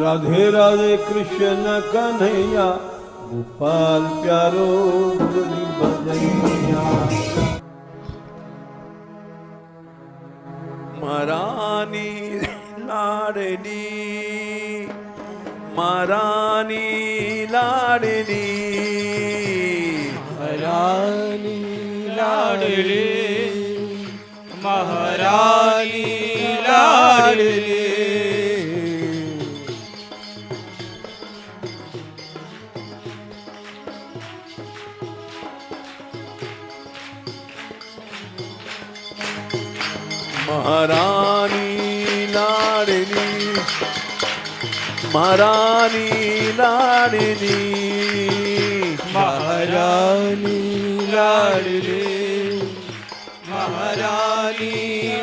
राधे राधे कृष्ण कन्हैया गोपाल प्यारो मुरली बजैया। महारानी लाडली महारानी लाडली महारानी लाडली महारानी लाडली महारानी लाडली महारानी लाडली महारानी लाडली महारानी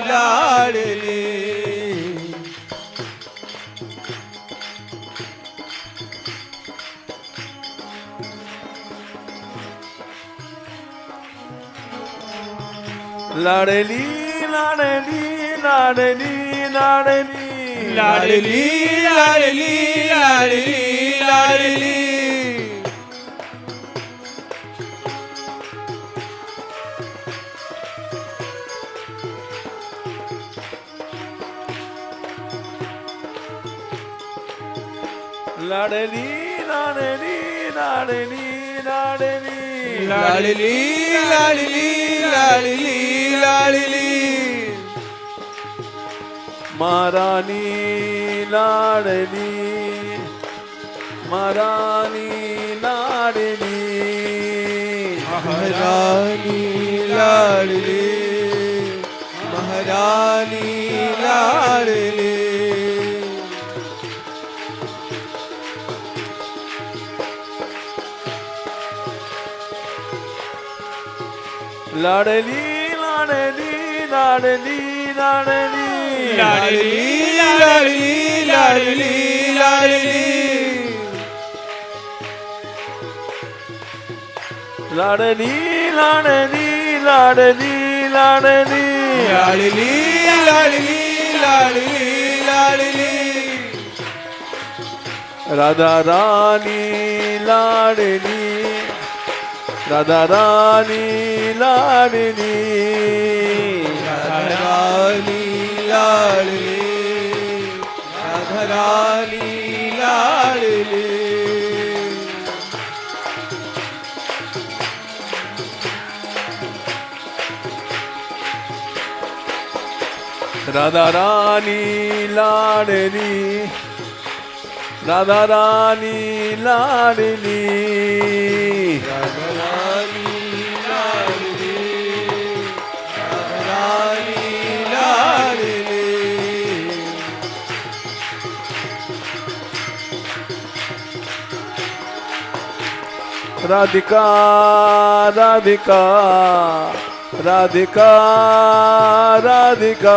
लाडली लाडली लाडली लाडली लाडली लाडली लाडली लाडली लाडली लाडली लाडली लाडली लाडली लाडली लाडली लाडली लाडली महारानी लाडली महारानी लाडली महारानी लाडली महारानी लाडली लाडली लाडली लाडली लाडली लाडली लाडली लाडली लाडली लाडली लाडली लाडली लाडली लाडली लाडली लाडली लाडली राधा रानी लाडली राधा रानी लाडली राधारानी लाडली राधारानी लाडली राधा रानी लाडली राधा रानी लाडली राधारानी लाडली राधारानी लाडली राधिका राधिका राधिका राधिका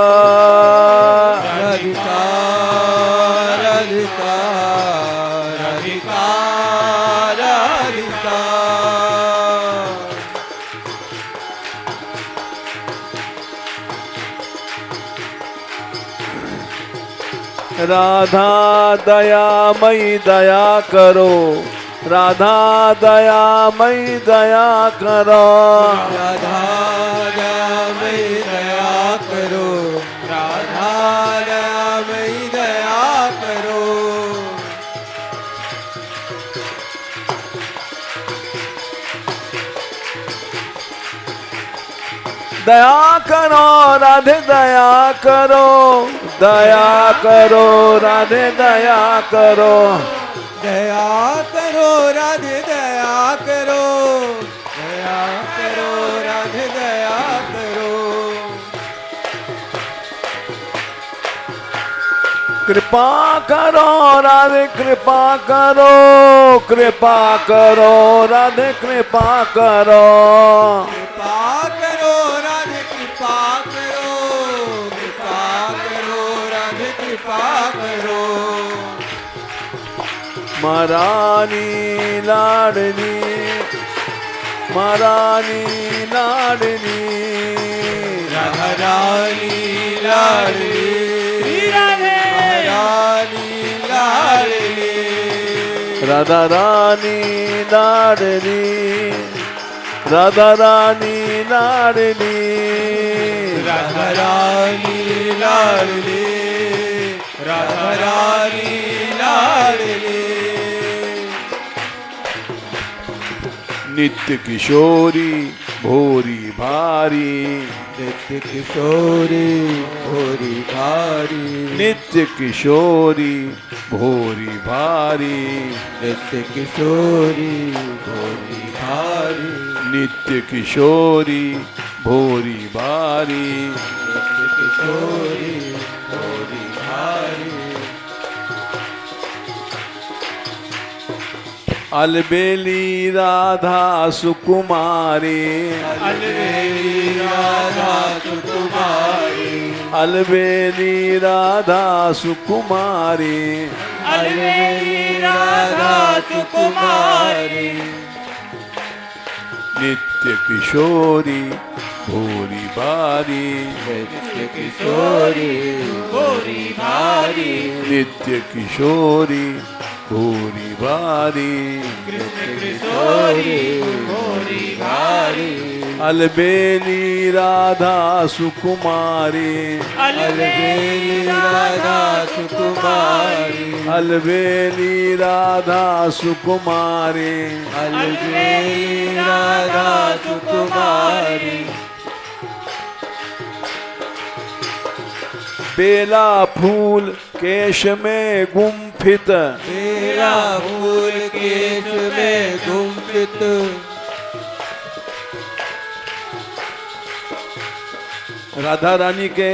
राधिका राधिका राधिका राधिका राधा दयामयी दया करो राधा दयामयी दया करो राधा दयामयी दया करो राधा दयामयी दया करो दया करो राधे दया करो दया करो राधे दया करो दया करो राधे दया करो दया करो राधे दया करो कृपा करो राधे कृपा करो कृपा करो राधे कृपा करो कृपा करो राधे कृपा करो कृपा करो राधे कृपा करो महारानी लाडली महारानी लाडली राधारानी लाडली राधे महारानी लाडली राधा रानी लाडली, राधा रानी लाडली, राधा रानी लाडली, राधा रानी लाडली। नित्य किशोरी भोरी भारी, नित्य किशोरी भोरी भारी, नित्य किशोरी भोरी भारी, नित्य किशोरी भोरी भारी, नित्य किशोरी भोरी भारी, नित्य किशोरी भोरी भारी। अलबेली राधा सुकुमारी, अलबेली राधा सुकुमारी, अलबेली राधा सुकुमारी, अलबेली राधा सुकुमारी। नित्य किशोरी भोरी भारी, नित्य किशोरी भोरी भारी, नित्य किशोरी भोरी भारी, कृष्ण किशोरी भोरी भारी। अलबेली राधा सुकुमारी, अलबेली राधा सुकुमारी, अलबेली राधा सुकुमारी, अलबेली राधा सुकुमारी। बेला फूल केश में गुम्फित, बेला फूल केश में गुम्फित, राधा रानी के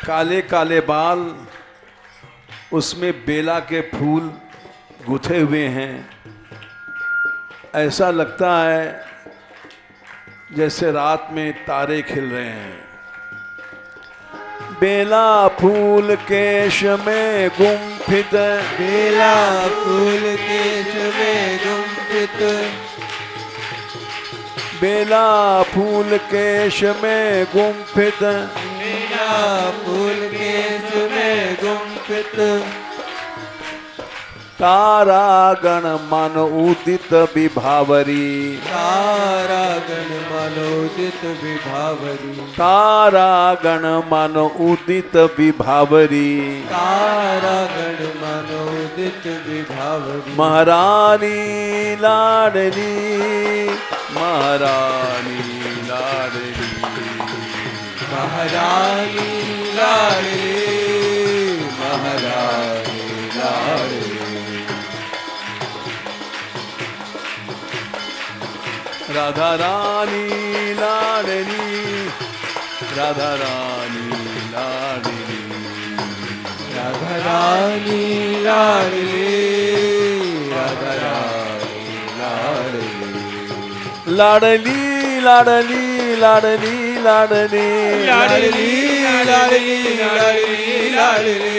काले काले बाल, उसमें बेला के फूल गुथे हुए हैं। ऐसा लगता है जैसे रात में तारे खिल रहे हैं। बेला फूल केश में गुम्फित, बेला फूल केश में गुम्फित, बेला फूल केश में गुम्फित, बेला फूल केश में गुम्फित। तारा गण मन उदित विभावरी, तारा गण मनोदित विभावरी, तारा गण मन उदित विभावरी, तारा गण मनोदित विभावरी। महारानी लाडली, महारानी लाडली, महारानी लाडली, महारानी लाडली। राधा रानी लाडली, राधा रानी लाडली, राधा रानी लाडली, राधा रानी लाडली। लाडली लाडली लाडली लाडली, लाडली लाडली लाडली लाडली।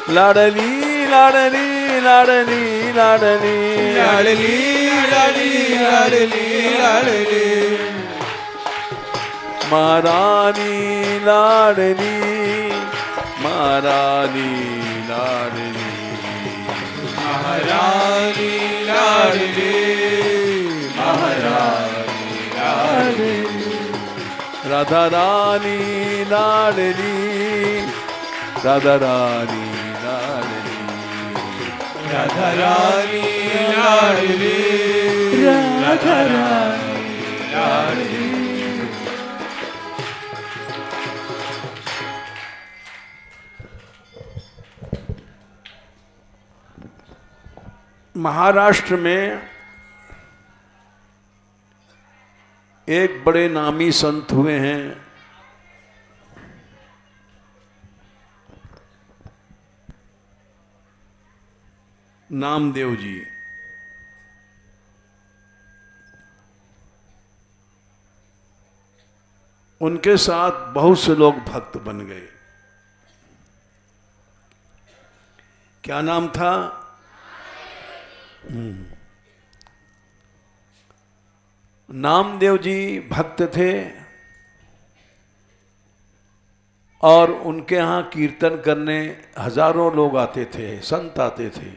लाडली लाडली लाडली लाडली, लाडली लाडली लाडली लाडली। महारानी लाडली, महारानी लाडली, महारानी लाडली, महारानी लाडली। राधा रानी लाडली, राधा रानी लाडली, राधा रानी लाडली, राधा रानी लाडली। महाराष्ट्र में एक बड़े नामी संत हुए हैं, नामदेव जी। उनके साथ बहुत से लोग भक्त बन गए। क्या नाम था? नामदेव जी भक्त थे और उनके यहाँ कीर्तन करने हजारों लोग आते थे, संत आते थे।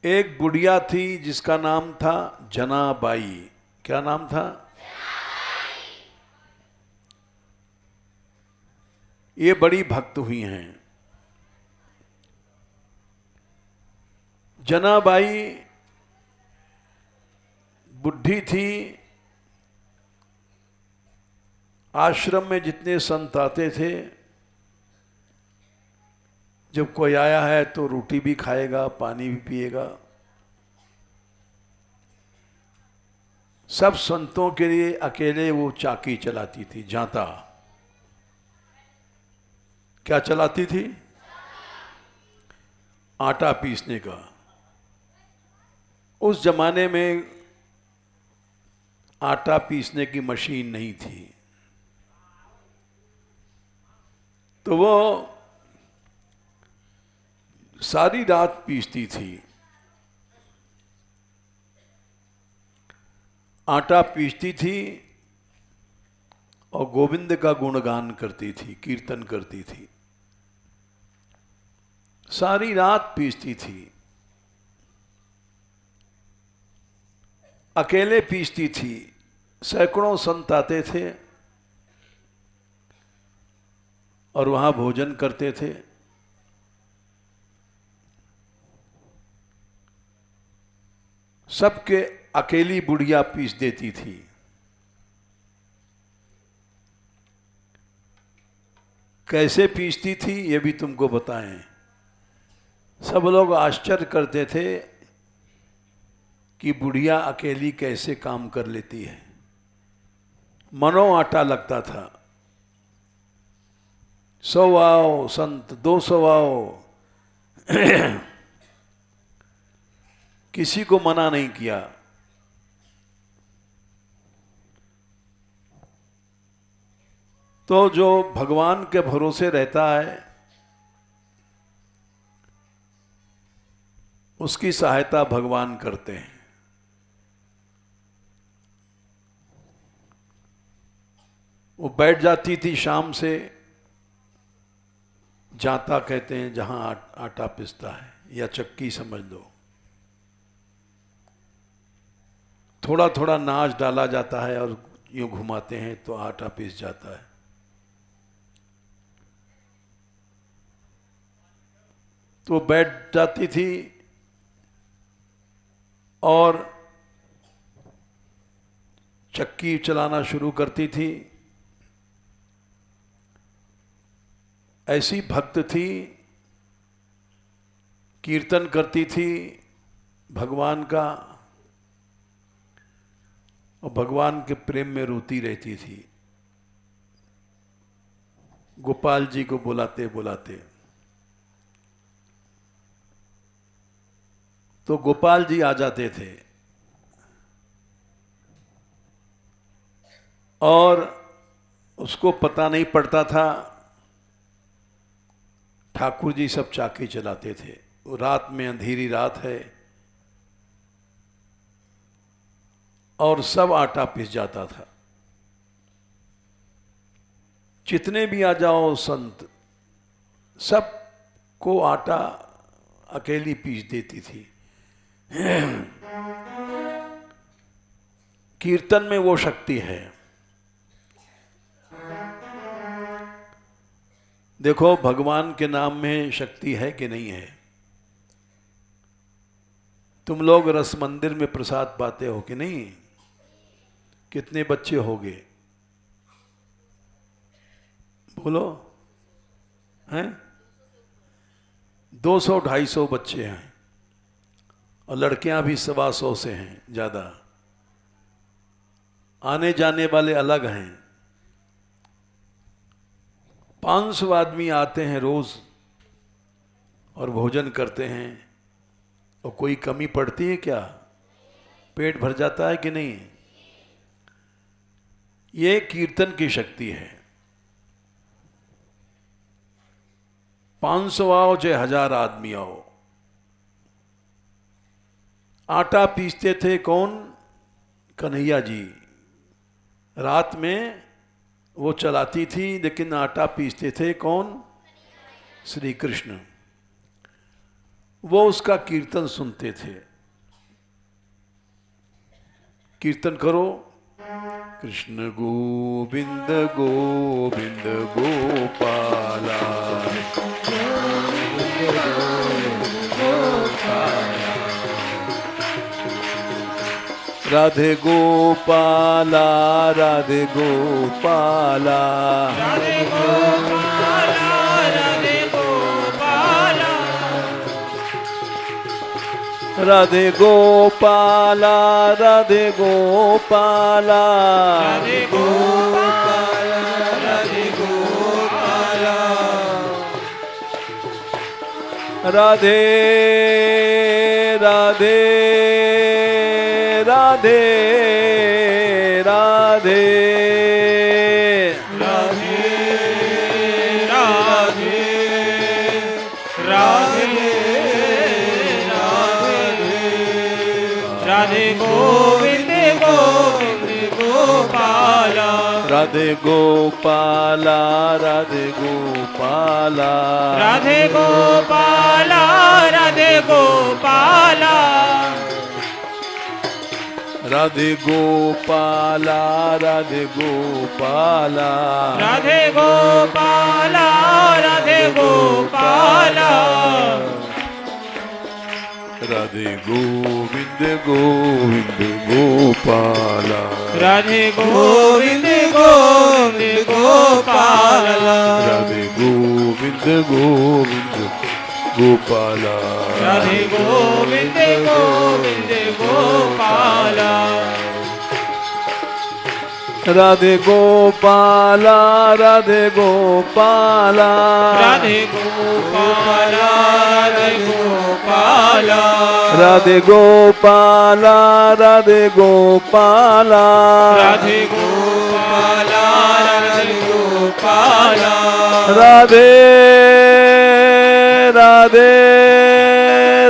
एक बुढ़िया थी जिसका नाम था जनाबाई। क्या नाम था? ये बड़ी भक्त हुई हैं। जनाबाई बुढ़ी थी। आश्रम में जितने संत आते थे, जब कोई आया है तो रोटी भी खाएगा, पानी भी पिएगा। सब संतों के लिए अकेले वो चाकी चलाती थी, जांता। क्या चलाती थी? आटा पीसने का। उस जमाने में आटा पीसने की मशीन नहीं थी, तो वो सारी रात पीसती थी। आटा पीसती थी और गोविंद का गुणगान करती थी, कीर्तन करती थी। सारी रात पीसती थी, अकेले पीसती थी। सैकड़ों संत आते थे और वहां भोजन करते थे। सबके अकेली बुढ़िया पीस देती थी। कैसे पीसती थी ये भी तुमको बताएं। सब लोग आश्चर्य करते थे कि बुढ़िया अकेली कैसे काम कर लेती है। मनो आटा लगता था। 100 आओ संत, 200 आओ, किसी को मना नहीं किया। तो जो भगवान के भरोसे रहता है उसकी सहायता भगवान करते हैं। वो बैठ जाती थी शाम से, जांता कहते हैं जहां आटा पिसता है, या चक्की समझ लो। थोड़ा थोड़ा नाच डाला जाता है और यूं घुमाते हैं तो आटा पिस जाता है। तो बैठ जाती थी और चक्की चलाना शुरू करती थी। ऐसी भक्त थी, कीर्तन करती थी भगवान का और भगवान के प्रेम में रोती रहती थी। गोपाल जी को बुलाते बुलाते तो गोपाल जी आ जाते थे और उसको पता नहीं पड़ता था। ठाकुर जी सब चाकी चलाते थे। वो रात में, अंधेरी रात है और सब आटा पिस जाता था। जितने भी आ जाओ संत, सबको आटा अकेली पीस देती थी। कीर्तन में वो शक्ति है। देखो भगवान के नाम में शक्ति है कि नहीं है। तुम लोग रस मंदिर में प्रसाद पाते हो कि नहीं? कितने बच्चे होगे? बोलो। हैं? 200-250 बच्चे हैं और लड़कियां भी 125 से हैं ज्यादा। आने जाने वाले अलग हैं। 500 आदमी आते हैं रोज और भोजन करते हैं। और कोई कमी पड़ती है क्या? पेट भर जाता है कि नहीं? ये कीर्तन की शक्ति है। 500 आओ चाहे 1000 आदमी आओ। आटा पीसते थे कौन? कन्हैया जी। रात में वो चलाती थी, लेकिन आटा पीसते थे कौन? श्री कृष्ण। वो उसका कीर्तन सुनते थे। कीर्तन करो, कृष्ण गोविंद गोविंद गोपाला, राधे गोपाला, राधे गोपाला, राधे गोपाला, राधे गोपाला, राधे गोपाला, राधे गोपाला, राधे गोपाला, राधे गोपाला, राधे राधे राधे राधे राधे राधे राधे राधे गोविंद गोविंद गोपाला, राधे गोपाला, राधे गोपाला, राधे गोपाला, राधे गोपाला, राधे गोपाला, राधे गोपाला, राधे गोपाला, राधे गोपाला, राधे गोविंद गोविंद गोपाला, राधे गोविंद गोविंद गोपाला, राधे गोविंद गोविंद गोपाला, राधे गोविंद गोविंद गोपाला, राधे गोपाला, राधे गोपाला, राधे गोपाला, राधे गोपाला, राधे गोपाला, राधे गोपाला, राधे गोपाला, राधे गोपाला, राधे राधे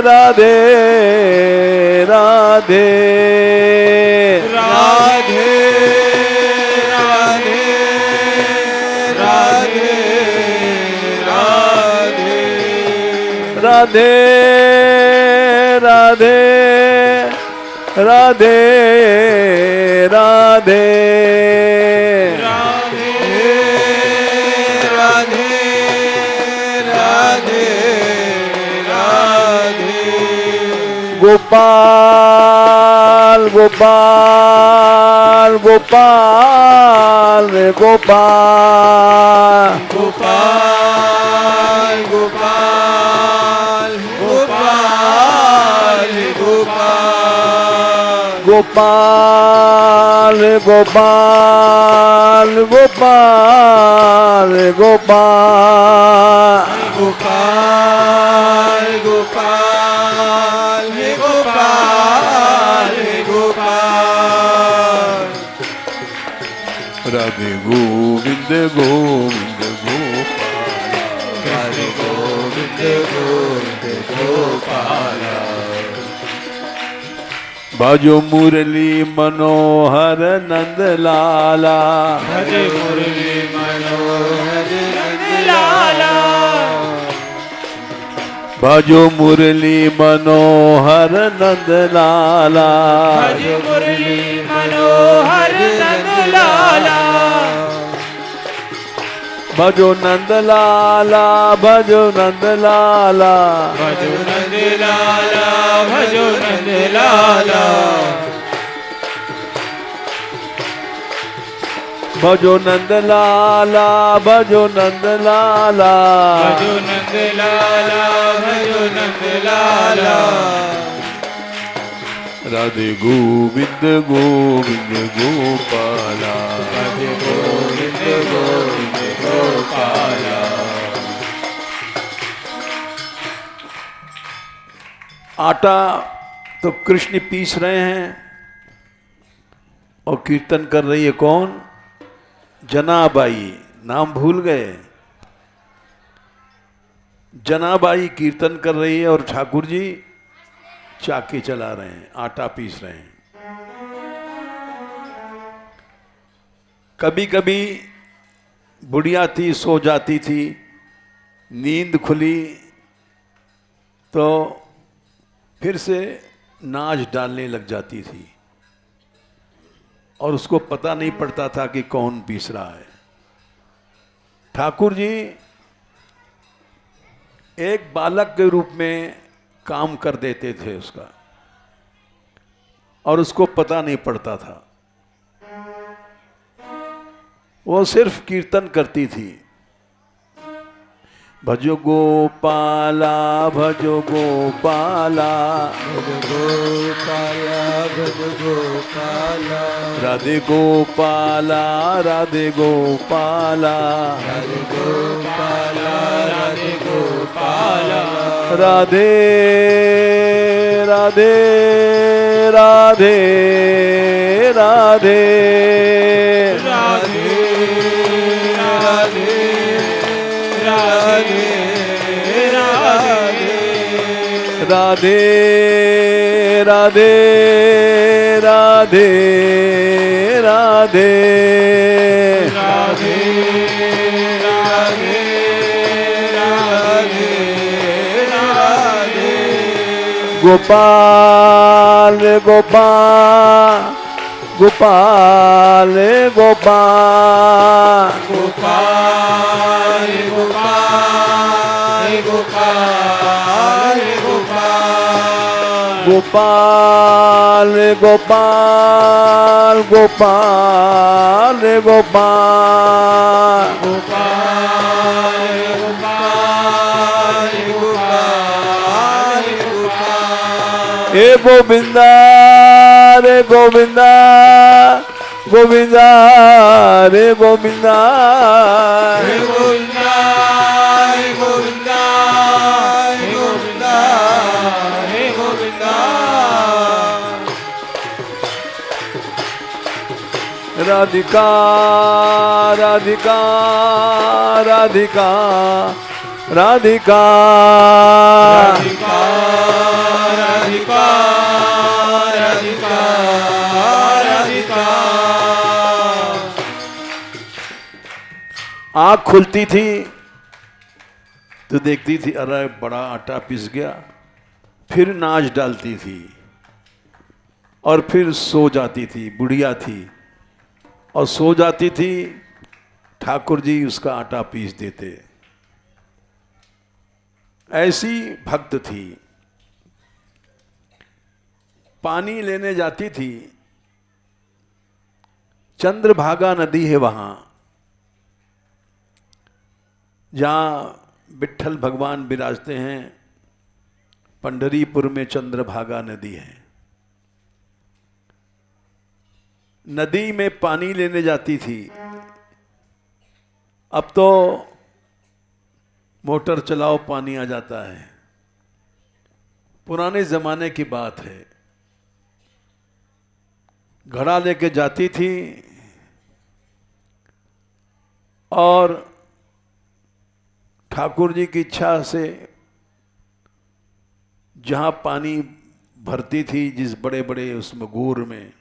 राधे राधे राधे राधे राधे राधे राधे राधे राधे राधे राधे राधे राधे गोपाल गोपाल गोपाल गोपाल गोपाल गोपाल गोपाल गोपाल गोपाल गोपाल गोपाल गोपाल गोपाल गोपाल हे गोपाल हे गोपाल राधे गोविंद गोविंद गोपाल, राधे गोविंद गोविंद गोपाल, बाजो मुरली मनोहर नंद लाला, भज मुरली मनोहर नंद लाला, बाजो मुरली मनोहर नंद लाला, भज मुरली मनोहर नंद लाला, भजो नंद लाला, भजो नंद लाला, भजो नंद लाला, भजो नंद लाला, भजो नंद लाला, भजो नंद लाला, भजो नंद लाला, भजो नंद लाला, राधे गोविंद गोविंद गोपाला, राधे गोविंद गोविंद गोपाला, आटा तो कृष्ण पीस रहे हैं और कीर्तन कर रही है कौन? जनाबाई। नाम भूल गए? जनाबाई कीर्तन कर रही है और ठाकुर जी चाके चला रहे हैं, आटा पीस रहे हैं। कभी कभी बुढ़िया थी, सो जाती थी, नींद खुली तो फिर से नाच डालने लग जाती थी और उसको पता नहीं पड़ता था कि कौन पीस रहा है। ठाकुर जी एक बालक के रूप में काम कर देते थे उसका, और उसको पता नहीं पड़ता था। वो सिर्फ कीर्तन करती थी, भजो गोपाला भजो गोपाला, भज गोपाला भज गोपाला, राधे गोपाला राधे गोपाला, राधे गोपाला राधे गोपाला, राधे राधे राधे राधे राधे राधे राधे राधे राधे राधे राधे राधे राधे राधे राधे राधे, गोपाल गोपाल गोपाल गोपाल गोपाल गोपाल गोपाल गोपाल, गोपाल गोपाल गोपाल गोपाल, गोपाल गोपाल गोपाल गोपाल, हे गोविंदा रे गोविंदा गोविंदा रे गोविंदा, हे गोविंदा हे गोविंदा हे गोविंदा हे गोविंदा, राधिका राधिका राधिका राधिका राधिका राधिका राधिका राधिका, आँख खुलती थी तो देखती थी अरे बड़ा आटा पिस गया, फिर नाच डालती थी और फिर सो जाती थी। बुढ़िया थी और सो जाती थी, ठाकुर जी उसका आटा पीस देते। ऐसी भक्त थी। पानी लेने जाती थी, चंद्रभागा नदी है वहां जहां विट्ठल भगवान विराजते हैं। पंढरीपुर में चंद्रभागा नदी है। नदी में पानी लेने जाती थी। अब तो मोटर चलाओ पानी आ जाता है, पुराने जमाने की बात है। घड़ा लेके जाती थी और ठाकुर जी की इच्छा से जहां पानी भरती थी, जिस बड़े बड़े उसमें गोर में,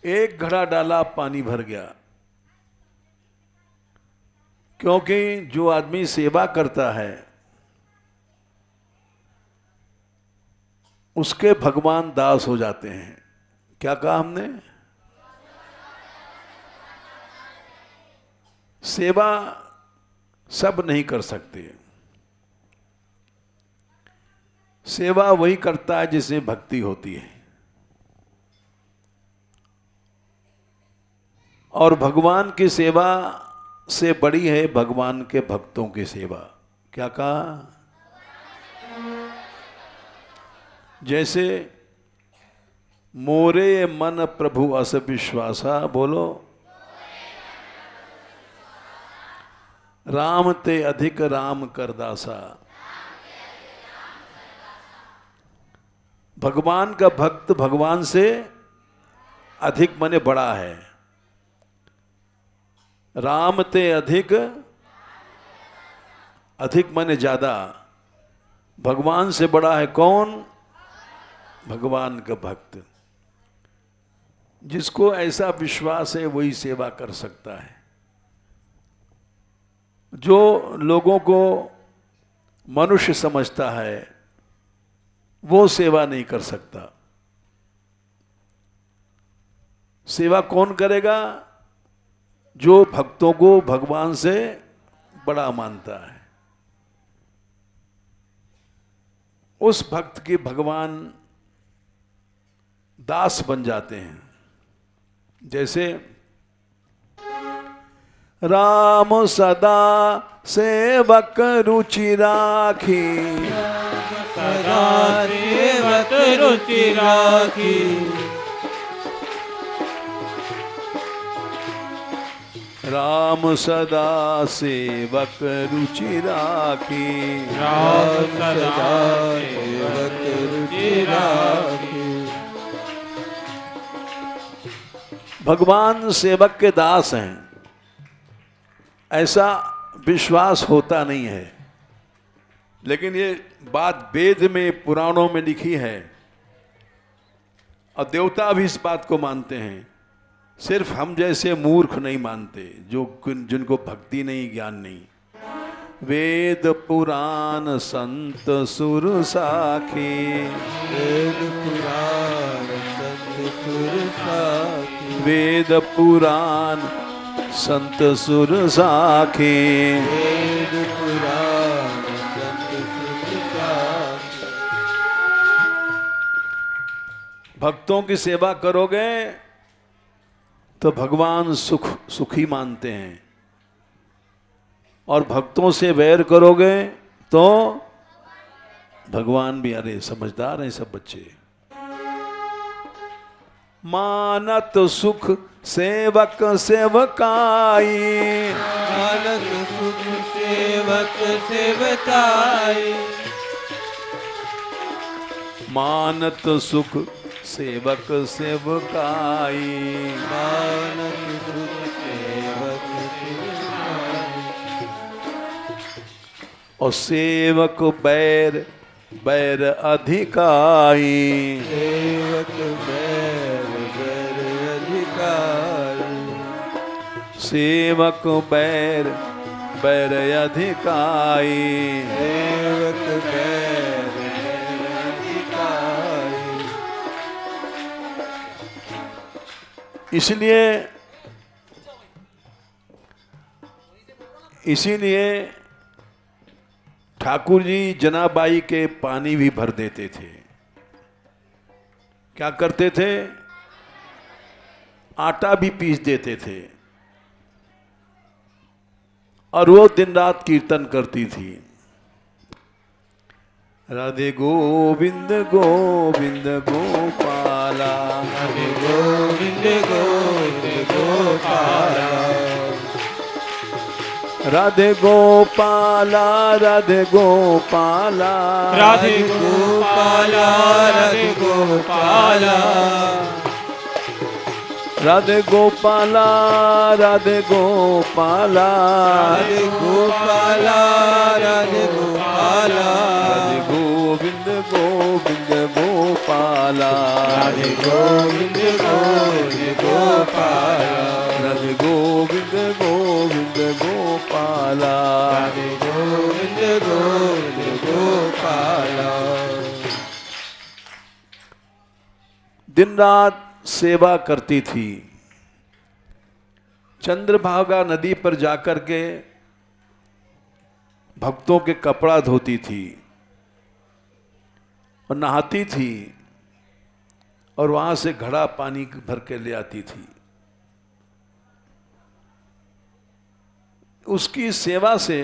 एक घड़ा डाला, पानी भर गया। क्योंकि जो आदमी सेवा करता है उसके भगवान दास हो जाते हैं। क्या कहा हमने? सेवा सब नहीं कर सकते। सेवा वही करता है जिसमें भक्ति होती है। और भगवान की सेवा से बड़ी है भगवान के भक्तों की सेवा। क्या कहा? जैसे मोरे मन प्रभु अस विश्वासा, बोलो राम ते अधिक राम करदासा। भगवान का भक्त भगवान से अधिक माने बड़ा है। राम ते अधिक, अधिक माने ज्यादा। भगवान से बड़ा है कौन? भगवान का भक्त। जिसको ऐसा विश्वास है वही सेवा कर सकता है। जो लोगों को मनुष्य समझता है वो सेवा नहीं कर सकता। सेवा कौन करेगा? जो भक्तों को भगवान से बड़ा मानता है। उस भक्त के भगवान दास बन जाते हैं। जैसे राम सदा सेवक रुचि राखी, सदा सेवक रुचि राखी। राम सदा सेवक रुचि राखी, राम सदा सेवक रुचि राखी। भगवान सेवक के दास हैं ऐसा विश्वास होता नहीं है, लेकिन ये बात वेद में पुराणों में लिखी है और देवता भी इस बात को मानते हैं। सिर्फ हम जैसे मूर्ख नहीं मानते, जिनको भक्ति नहीं, ज्ञान नहीं। वेद पुराण संत सुर साखी, वेद पुराण संत सुर साखी। वेद पुराण संत सुर साखी। वेद पुराण संत सुर साखी। भक्तों की सेवा करोगे तो भगवान सुखी मानते हैं, और भक्तों से वैर करोगे तो भगवान भी, अरे समझदार हैं सब बच्चे। मानत सुख सेवक सेवकाई, मानत सुख सेवक सेवकाई। मानत सुख सेवक सेवकाई। मानत सुख सेवक सेवकाई। और सेवक बैर बैर अधिकाई। सेवक बैर बैर अधिकारी। सेवक बैर बैर अधिकाई। सेवक बैर बैर अधिकारी। इसीलिए ठाकुर जी जनाबाई के पानी भी भर देते थे। क्या करते थे? आटा भी पीस देते थे, और वो दिन रात कीर्तन करती थी। राधे गोविंद गोविंद गोपाला, राधे गोविंद गोविंद गोपाला। राधे गोपाला राधे गोपाला। राधे गोपाला राधे गोपाला। राधे गोपाला राधे गोपाला। राधे गोपाला राधे गोपाला। राधे गोविंद गोविंद गोपाला। राधे गोविंद गोविंद गोपाला। राधे गोविंद गोविंद गोपाला। राधे गोविंद गोविंद गोपाला। दिन रात सेवा करती थी। चंद्रभागा नदी पर जाकर के भक्तों के कपड़ा धोती थी और नहाती थी, और वहां से घड़ा पानी भर के ले आती थी। उसकी सेवा से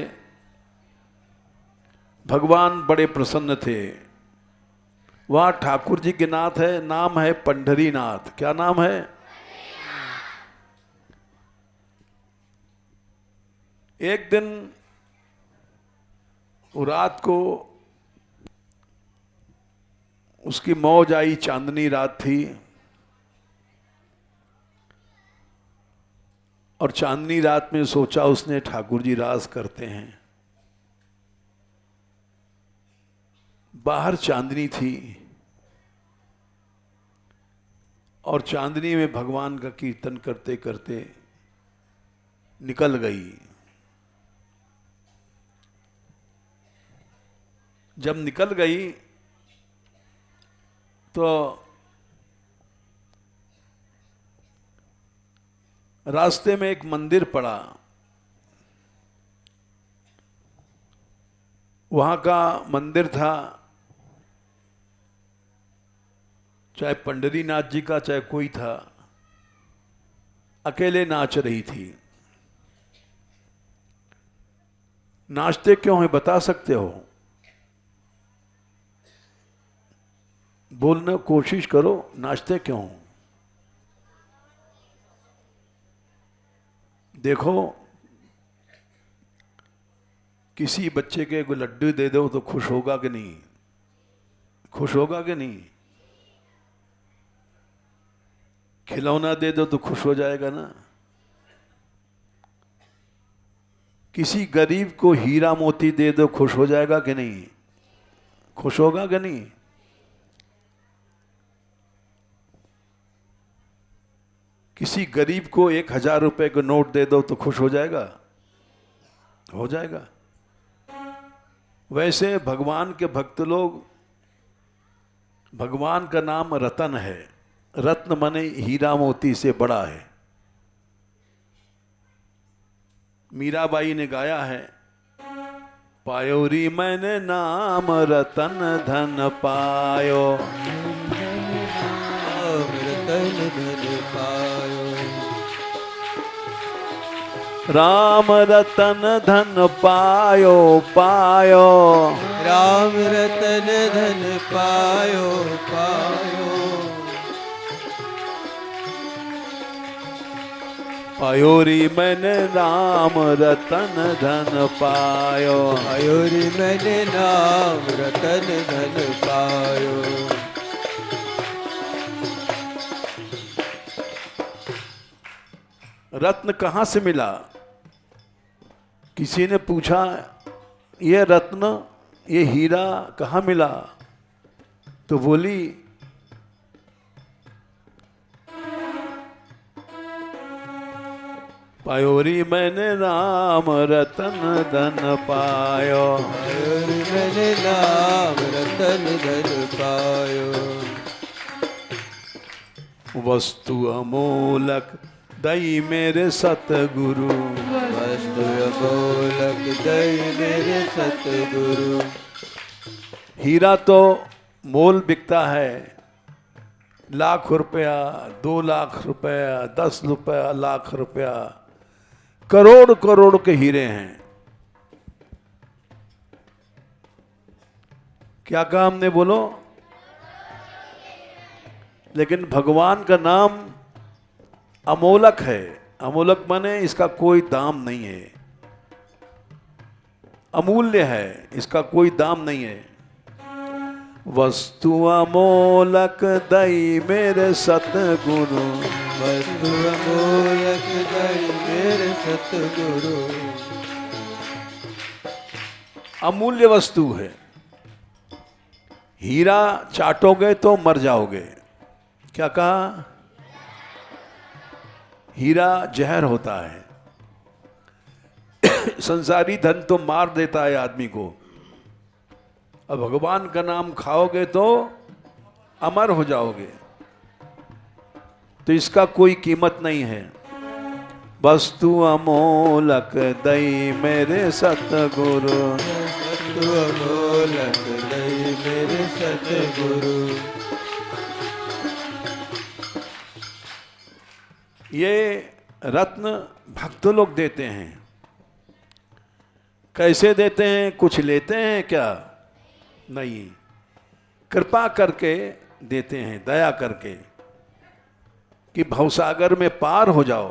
भगवान बड़े प्रसन्न थे। वहां ठाकुर जी के नाथ है, नाम है पंढरीनाथ। क्या नाम है? एक दिन रात को उसकी मौज आई, चांदनी रात थी, और चांदनी रात में सोचा उसने ठाकुर जी रास करते हैं। बाहर चांदनी थी और चांदनी में भगवान का कीर्तन करते करते निकल गई। जब निकल गई तो रास्ते में एक मंदिर पड़ा। वहां का मंदिर था, चाहे पंडरीनाथ जी का चाहे कोई था, अकेले नाच रही थी। नाचते क्यों है बता सकते हो? बोलने कोशिश करो, नाचते क्यों? देखो, किसी बच्चे के को लड्डू दे दो तो खुश होगा कि नहीं? खुश होगा कि नहीं? खिलौना दे दो तो खुश हो जाएगा ना। किसी गरीब को हीरा मोती दे दो, खुश हो जाएगा कि नहीं? खुश होगा कि नहीं? किसी गरीब को 1000 रुपए का नोट दे दो तो खुश हो जाएगा? हो जाएगा। वैसे भगवान के भक्त लोग, भगवान का नाम रतन है। रत्न माने हीरा मोती से बड़ा है। मीराबाई ने गाया है, पायोरी मैंने नाम रतन धन पायो, रतन धन पायो। राम रतन धन पायो पायो, राम रतन धन पायो पायो। पायोरी मैंने राम रतन धन पायो, पायोरी मैंने नाम रतन धन पायो। रत्न कहाँ से मिला? किसी ने पूछा, ये रत्न, ये हीरा कहाँ मिला? तो बोली, पायोरी मैंने राम रतन धन पायो, पायोरी मैंने नाम रतन धन पायो। वस्तु अमोलक दई मेरे सतगुरु, वस्तु अमोलक दई मेरे सतगुरु। हीरा तो मोल बिकता है, लाख रुपया, 2 लाख रुपया, 10 रुपया, लाख रुपया, करोड़ करोड़ के हीरे हैं। क्या कहा हमने? बोलो। लेकिन भगवान का नाम अमोलक है। अमोलक माने इसका कोई दाम नहीं है, अमूल्य है, इसका कोई दाम नहीं है। वस्तु अमोलक दई मेरे सतगुरु, वस्तु अमोलक दई मेरे सतगुरु। अमूल्य वस्तु है। हीरा चाटोगे तो मर जाओगे। क्या कहा? हीरा जहर होता है। संसारी धन तो मार देता है आदमी को, अब भगवान का नाम खाओगे तो अमर हो जाओगे। तो इसका कोई कीमत नहीं है। वस्तु अमोलक दई मेरे सतगुरु, वस्तु अमोलक दई मेरे सतगुरु। ये रत्न भक्त लोग देते हैं। कैसे देते हैं? कुछ लेते हैं क्या? नहीं, कृपा करके देते हैं, दया करके, कि भवसागर में पार हो जाओ।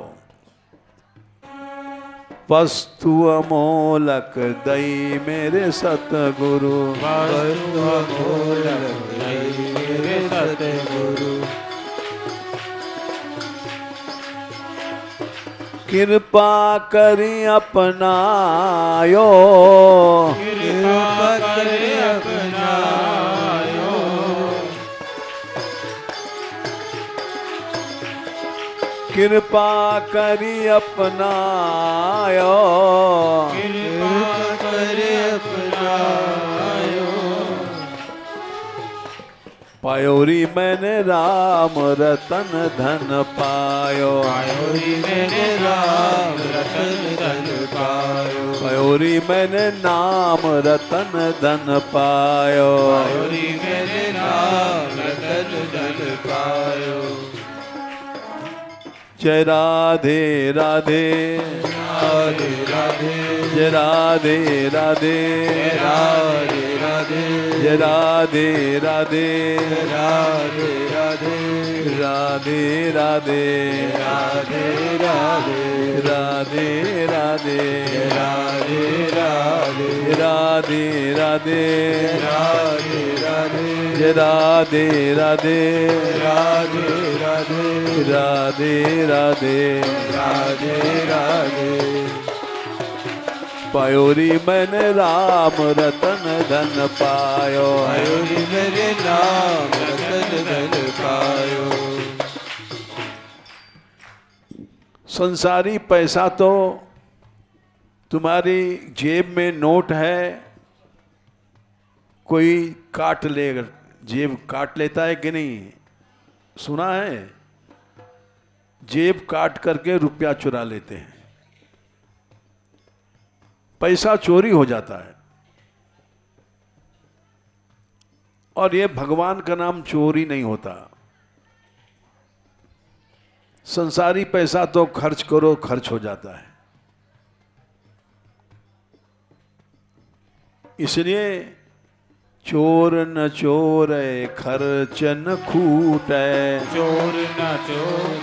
वस्तु अमोलक दई मेरे सतगुरु, वस्तु अमोलक दई मेरे सतगुरु। कृपा करी अपनायो, कृपा करे अपनायो। कृपा करी अपनायो, कृपा करे अपनायो। पायोरी मैंने राम रतन धन पायो, पायोरी मैंने राम रतन धन पायो। पायोरी मैंने नाम रतन धन पायो, पायोरी मैंने राम रतन धन पायो। जय राधे राधे, राधे राधे, जय राधे राधे, राधे राधे, जय राधे राधे, राधे राधे, राधे राधे, राधे राधे, राधे राधे, राधे राधे, राधे राधे, राधे राधे, जय राधे राधे, राधे राधे, राधे राधे, राधे राधे। पायोरी मैंने राम रतन धन पायो, पायोरी मेरे नाम रतन धन पायो। संसारी पैसा तो तुम्हारी जेब में नोट है, कोई काट लेगा, जेब काट लेता है कि नहीं? सुना है? जेब काट करके रुपया चुरा लेते हैं, पैसा चोरी हो जाता है। और ये भगवान का नाम चोरी नहीं होता। संसारी पैसा तो खर्च करो खर्च हो जाता है। इसलिए चोर न चोरे खर्च न खूटे, चोर न चोर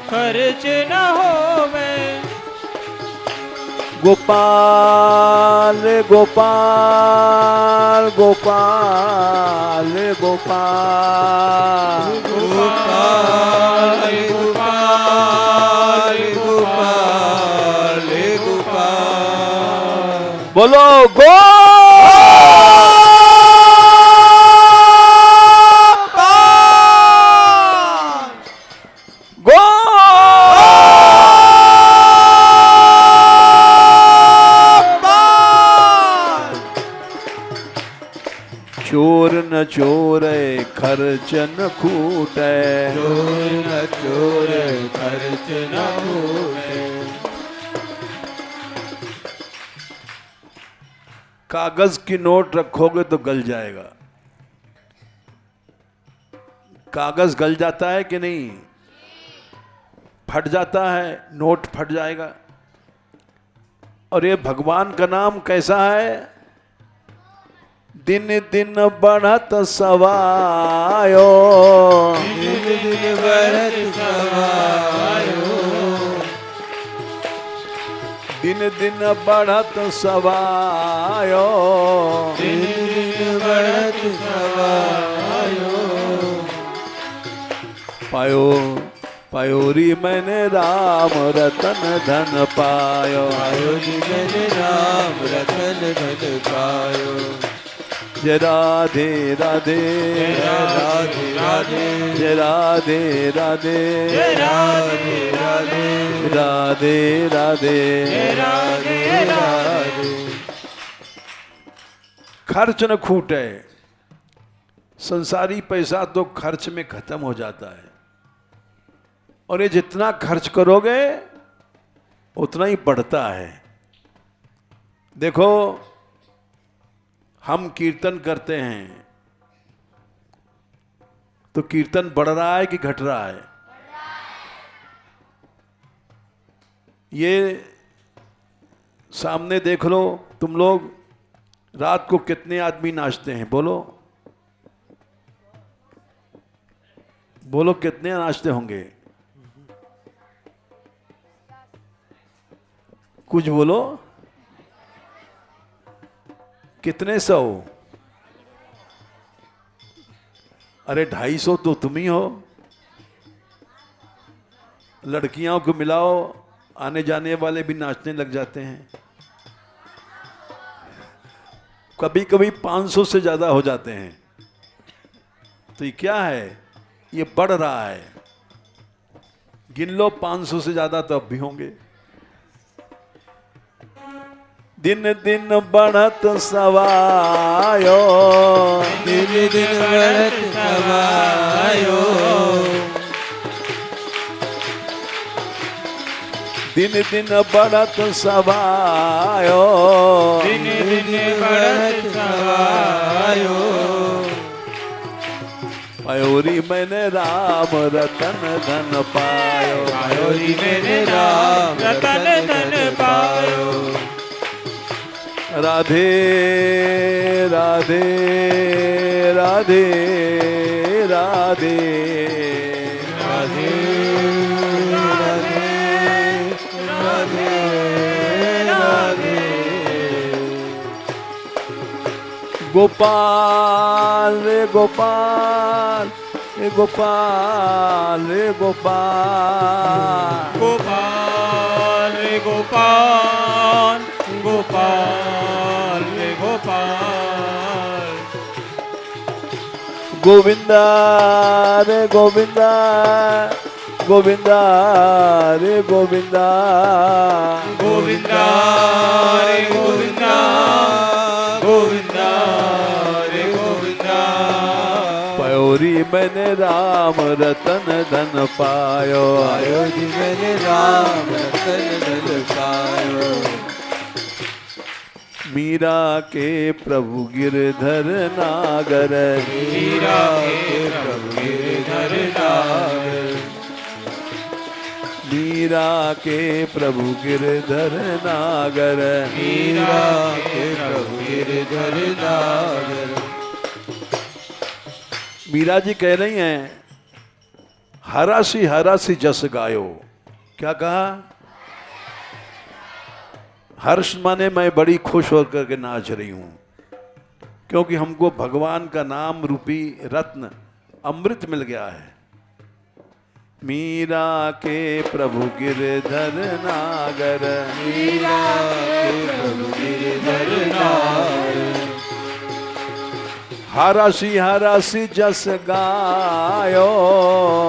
खर्च न होवे। गोपाल गोपाल गोपाल गोपाल गोपाल गोपाल गोपाल गोपाल। बोलो गो चोर न चोरे खर्च न खूटे, चोर न चोर खर्च न होवे। कागज की नोट रखोगे तो गल जाएगा। कागज गल जाता है कि नहीं? फट जाता है, नोट फट जाएगा। और ये भगवान का नाम कैसा है? दिन दिन बढ़त सवायो, दिन दिन बढ़त सवायो। दिन दिन बढ़त सवायो, दिन दिन बढ़त सवायो। पायो पायोरी मैंने राम रतन धन पायो, पायोरी मैंने राम रतन धन पायो। जय राधे राधे, राधे राधे, जय राधे राधे, राधे राधे, राधे राधे, राधे राधे। खर्च न खूटे। संसारी पैसा तो खर्च में खत्म हो जाता है, और ये जितना खर्च करोगे उतना ही बढ़ता है। देखो, हम कीर्तन करते हैं तो कीर्तन बढ़ रहा है कि घट रहा है? ये सामने देख लो तुम लोग, रात को कितने आदमी नाचते हैं? बोलो बोलो, कितने नाचते होंगे? कुछ बोलो, कितने सौ? अरे 250 तो तुम ही हो। लड़कियों को मिलाओ, आने जाने वाले भी नाचने लग जाते हैं। कभी कभी 500 से ज्यादा हो जाते हैं। तो ये क्या है? ये बढ़ रहा है। गिन लो 500 से ज्यादा तो अब भी होंगे। दिन दिन बढ़त सवायो, दिन दिन बढ़त सवायो, दिन दिन बढ़त सवायो, दिन दिन बढ़त सवायो। पयोरी मैंने राम रतन धन पायो, पयोरी मैंने राम रतन धन पायो। राधे राधे राधे राधे राधे राधे राधे राधे। गोपाल रे गोपाल, रे गोपाल रे गोपाल, गोपाल रे गोपाल, गोपाल रे गोपाल। गोविंदा रे गोविंदा, गोविंदा रे गोविंदा, गोविंदा रे गोविंदा, गोविंदा रे गोविंदा। पयोरी मैंने राम रतन धन पायो, पायो जी मैंने राम रतन धन पायो। मीरा के प्रभु गिरधर नागर, मीरा के प्रभु गिरधर नागर, मीरा के प्रभु गिरधर नागर, मीरा के प्रभु गिरधर नागर। मीरा जी कह रही हैं हरासी जस गायो। क्या कहा? हर्ष माने मैं बड़ी खुश होकर के नाच रही हूं, क्योंकि हमको भगवान का नाम रूपी रत्न अमृत मिल गया है। मीरा के प्रभु गिरधर नागर, मीरा के प्रभु गिरधर नागर। हरासी जस गायो,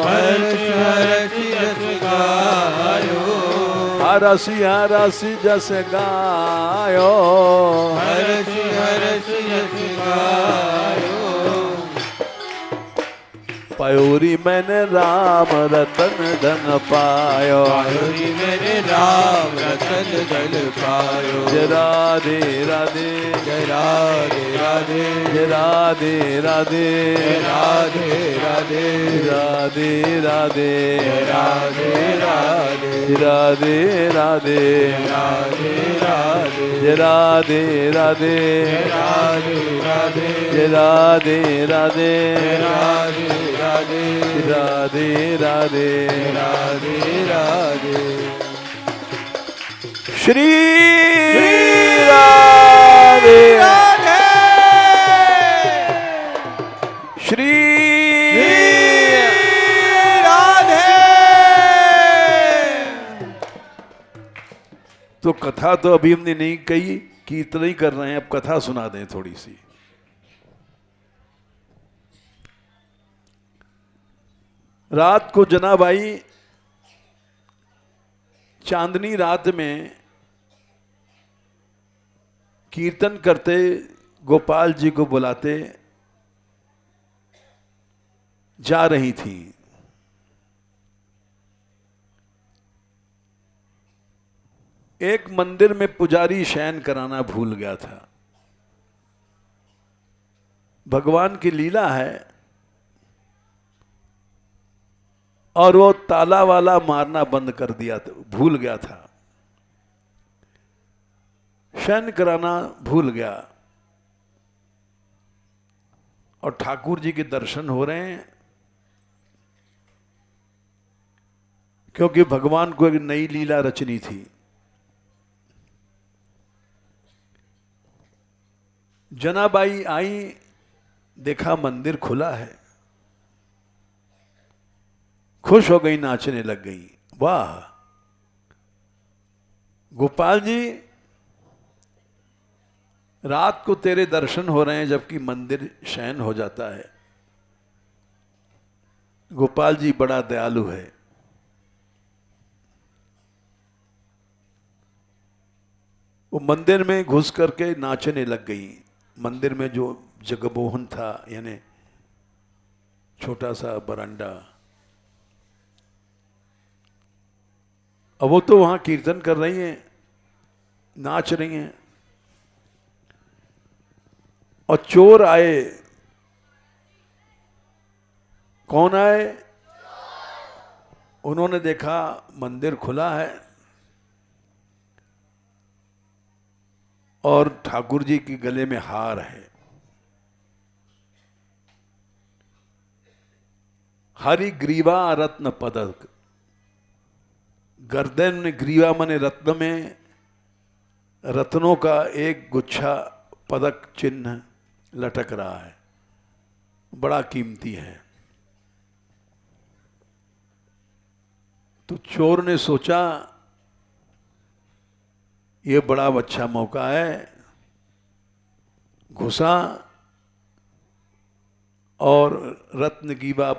हर्ष हर्ष जस गायो, हरासी जस गायो, हर्ष हर्ष जस गायो। पयोरी मैंने राम रतन धन पायो, पयोरी मैंने राम रतन धन पायो। जय राधे राधे, जय राधे राधे, जय राधे राधे, जय राधे राधे, राधे राधे, जय राधे राधे, राधे राधे, राधे राधे, जय राधे राधे, राधे राधे, जय राधे राधे, राधे राधे, राधे राधे, राधे राधे। श्री राधे श्री राधे। तो कथा तो अभी हमने नहीं कही, कीर्तन ही कर रहे हैं, अब कथा सुना दें थोड़ी सी। रात को जनाबाई चांदनी रात में कीर्तन करते गोपाल जी को बुलाते जा रही थी। एक मंदिर में पुजारी शयन कराना भूल गया था। भगवान की लीला है, और वो ताला वाला मारना बंद कर दिया था, भूल गया था, शयन कराना भूल गया। और ठाकुर जी के दर्शन हो रहे हैं, क्योंकि भगवान को एक नई लीला रचनी थी। जनाबाई आई, देखा मंदिर खुला है, खुश हो गई, नाचने लग गई। वाह गोपाल जी, रात को तेरे दर्शन हो रहे हैं जबकि मंदिर शयन हो जाता है। गोपाल जी बड़ा दयालु है। वो मंदिर में घुस करके नाचने लग गई। मंदिर में जो जगमोहन था, यानी छोटा सा बरांडा, अब वो तो वहां कीर्तन कर रही हैं, नाच रही हैं, और चोर आए। कौन आए? उन्होंने देखा मंदिर खुला है और ठाकुर जी के गले में हार है। हरि ग्रीवा रत्न पदक, गर्दन में ग्रीवा माने रत्न में रत्नों का एक गुच्छा पदक चिन्ह लटक रहा है, बड़ा कीमती है। तो चोर ने सोचा ये बड़ा अच्छा मौका है, घुसा और रत्न गीवा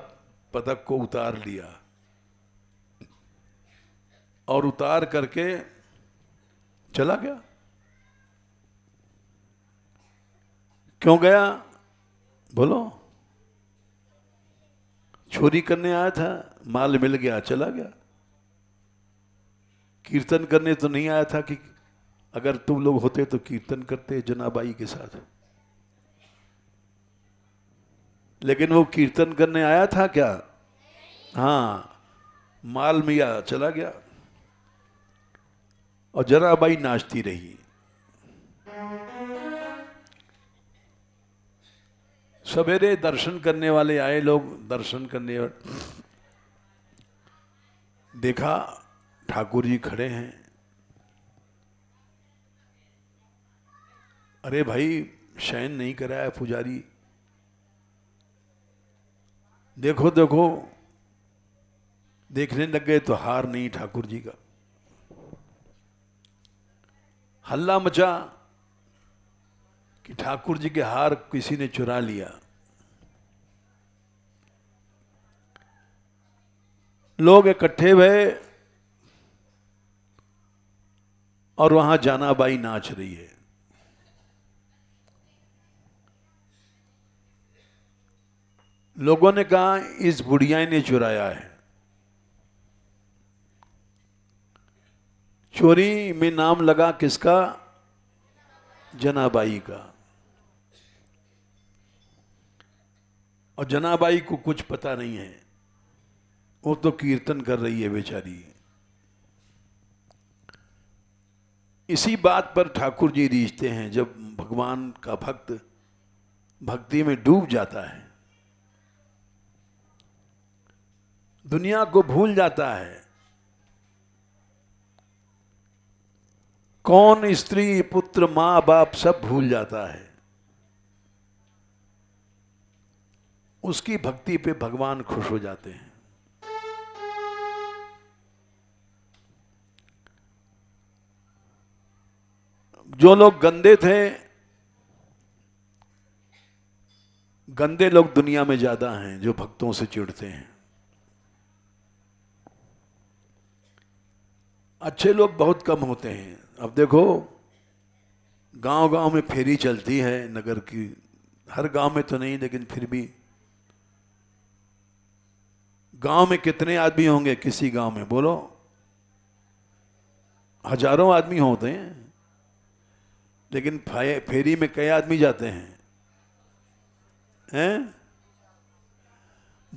पदक को उतार लिया, और उतार करके चला गया। क्यों गया? बोलो। चोरी करने आया था, माल मिल गया, चला गया। कीर्तन करने तो नहीं आया था कि अगर तुम लोग होते तो कीर्तन करते जनाबाई के साथ। लेकिन वो कीर्तन करने आया था क्या? हाँ, माल मिया, चला गया। और जनाबाई नाचती रही। सवेरे दर्शन करने वाले आए लोग, दर्शन करने देखा ठाकुर जी खड़े हैं। अरे भाई, शयन नहीं कराया पुजारी, देखो देखो। देखने लग गए तो हार नहीं ठाकुर जी का। हल्ला मचा कि ठाकुर जी के हार किसी ने चुरा लिया। लोग इकट्ठे हुए और वहां जनाबाई नाच रही है। लोगों ने कहा इस बुढ़िया ने चुराया है। चोरी में नाम लगा किसका? जनाबाई का। और जनाबाई को कुछ पता नहीं है, वो तो कीर्तन कर रही है बेचारी। इसी बात पर ठाकुर जी रीझते हैं। जब भगवान का भक्त भक्ति में डूब जाता है, दुनिया को भूल जाता है, कौन स्त्री पुत्र मां बाप सब भूल जाता है, उसकी भक्ति पे भगवान खुश हो जाते हैं। जो लोग गंदे थे, गंदे लोग दुनिया में ज्यादा हैं जो भक्तों से चिढ़ते हैं। अच्छे लोग बहुत कम होते हैं। अब देखो, गांव गांव में फेरी चलती है नगर की, हर गांव में तो नहीं लेकिन फिर भी गांव में कितने आदमी होंगे? किसी गांव में बोलो, हजारों आदमी होते हैं, लेकिन फेरी में कई आदमी जाते हैं? हैं?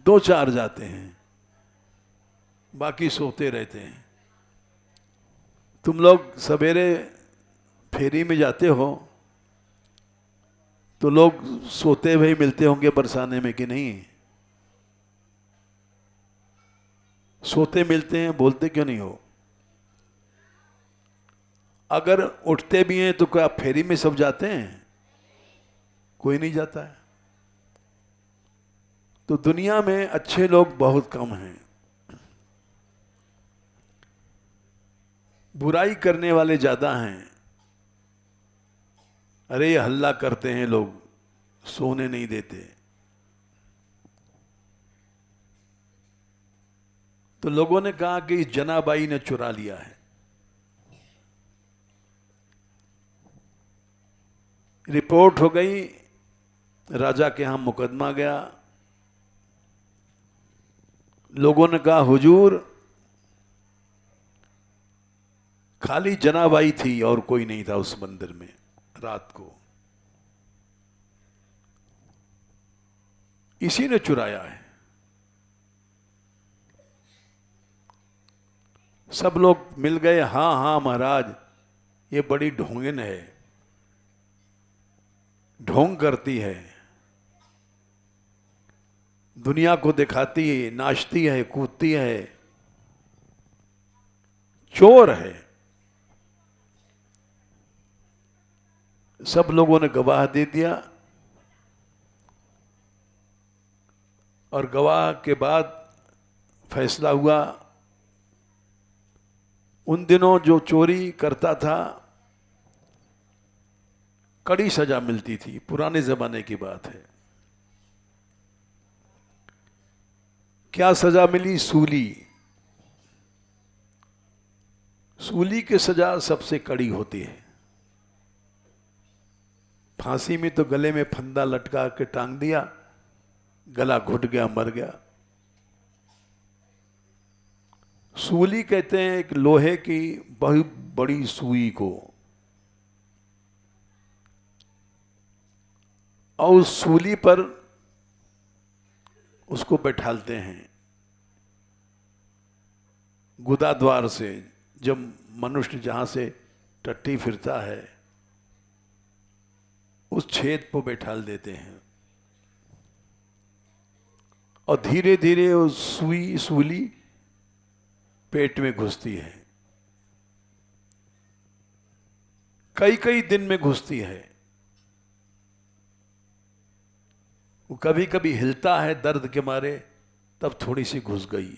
2-4 जाते हैं, बाकी सोते रहते हैं। तुम लोग सवेरे फेरी में जाते हो तो लोग सोते हुए मिलते होंगे बरसाने में कि नहीं? सोते मिलते हैं, बोलते क्यों नहीं हो? अगर उठते भी हैं तो क्या फेरी में सब जाते हैं? कोई नहीं जाता है। तो दुनिया में अच्छे लोग बहुत कम हैं, बुराई करने वाले ज्यादा हैं। अरे ये हल्ला करते हैं लोग, सोने नहीं देते। तो लोगों ने कहा कि इस जनाबाई ने चुरा लिया है। रिपोर्ट हो गई, राजा के यहाँ मुकदमा गया। लोगों ने कहा हुजूर खाली जनाबाई थी और कोई नहीं था उस मंदिर में रात को, इसी ने चुराया है। सब लोग मिल गए, हाँ हाँ महाराज ये बड़ी ढोंगिन है, ढोंग करती है, दुनिया को दिखाती है, नाचती है, कूदती है, चोर है। सब लोगों ने गवाह दे दिया और गवाह के बाद फैसला हुआ। उन दिनों जो चोरी करता था कड़ी सजा मिलती थी, पुराने जमाने की बात है। क्या सजा मिली? सूली। सूली की सजा सबसे कड़ी होती है। फांसी में तो गले में फंदा लटका के टांग दिया, गला घुट गया, मर गया। सूली कहते हैं एक लोहे की बहुत बड़ी सुई को, और उस सूली पर उसको बैठालते हैं गुदा द्वार से। जब मनुष्य जहां से टट्टी फिरता है उस छेद पर बैठाल देते हैं, और धीरे धीरे वो सूली पेट में घुसती है। कई कई दिन में घुसती है। वो कभी कभी हिलता है दर्द के मारे, तब थोड़ी सी घुस गई,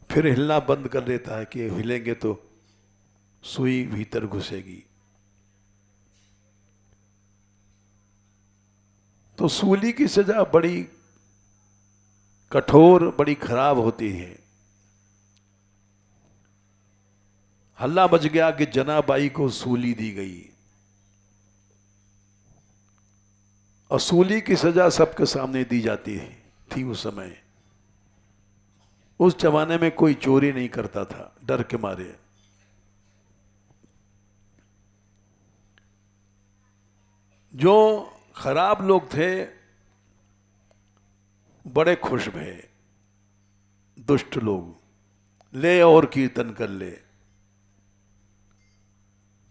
फिर हिलना बंद कर देता है कि हिलेंगे तो सुई भीतर घुसेगी। तो सूली की सजा बड़ी कठोर, बड़ी खराब होती है। हल्ला मच गया कि जनाबाई को सूली दी गई, और सूली की सजा सबके सामने दी जाती थी उस समय। उस जमाने में कोई चोरी नहीं करता था डर के मारे। जो खराब लोग थे बड़े खुश भये, दुष्ट लोग ले और कीर्तन कर ले,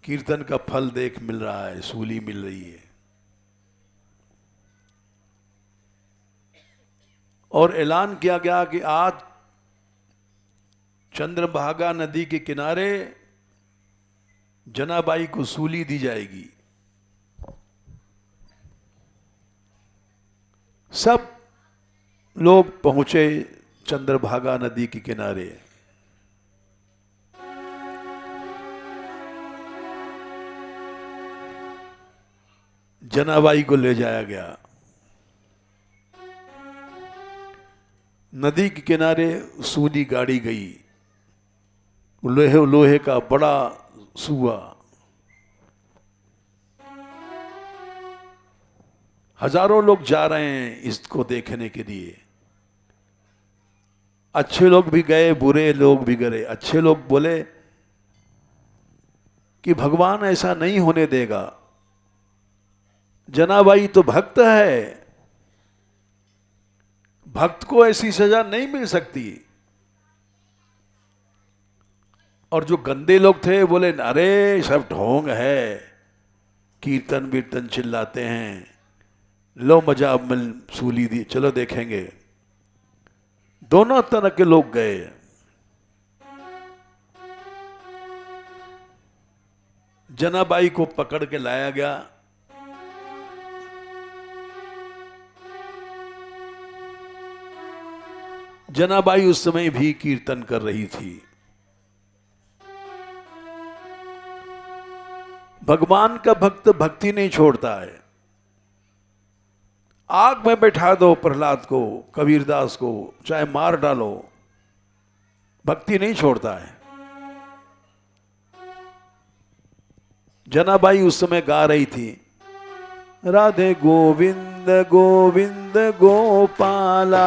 कीर्तन का फल देख मिल रहा है, सूली मिल रही है। और ऐलान किया गया कि आज चंद्रभागा नदी के किनारे जनाबाई को सूली दी जाएगी। सब लोग पहुंचे चंद्रभागा नदी के किनारे। जनाबाई को ले जाया गया। नदी के किनारे सूली गाड़ी गई, लोहे का बड़ा सूआ। हजारों लोग जा रहे हैं इसको देखने के लिए। अच्छे लोग भी गए, बुरे लोग भी गए। अच्छे लोग बोले कि भगवान ऐसा नहीं होने देगा, जनाबाई तो भक्त है, भक्त को ऐसी सजा नहीं मिल सकती। और जो गंदे लोग थे बोले अरे सब ढोंग है, कीर्तन वीर्तन चिल्लाते हैं, लो मजा मिल सूली दी, चलो देखेंगे। दोनों तरह के लोग गए। जनाबाई को पकड़ के लाया गया। जनाबाई उस समय भी कीर्तन कर रही थी। भगवान का भक्त भक्ति नहीं छोड़ता है। आग में बैठा दो प्रहलाद को, कबीरदास को, चाहे मार डालो, भक्ति नहीं छोड़ता है। जनाबाई उस समय गा रही थी, राधे गोविंद गोविंद गोपाला,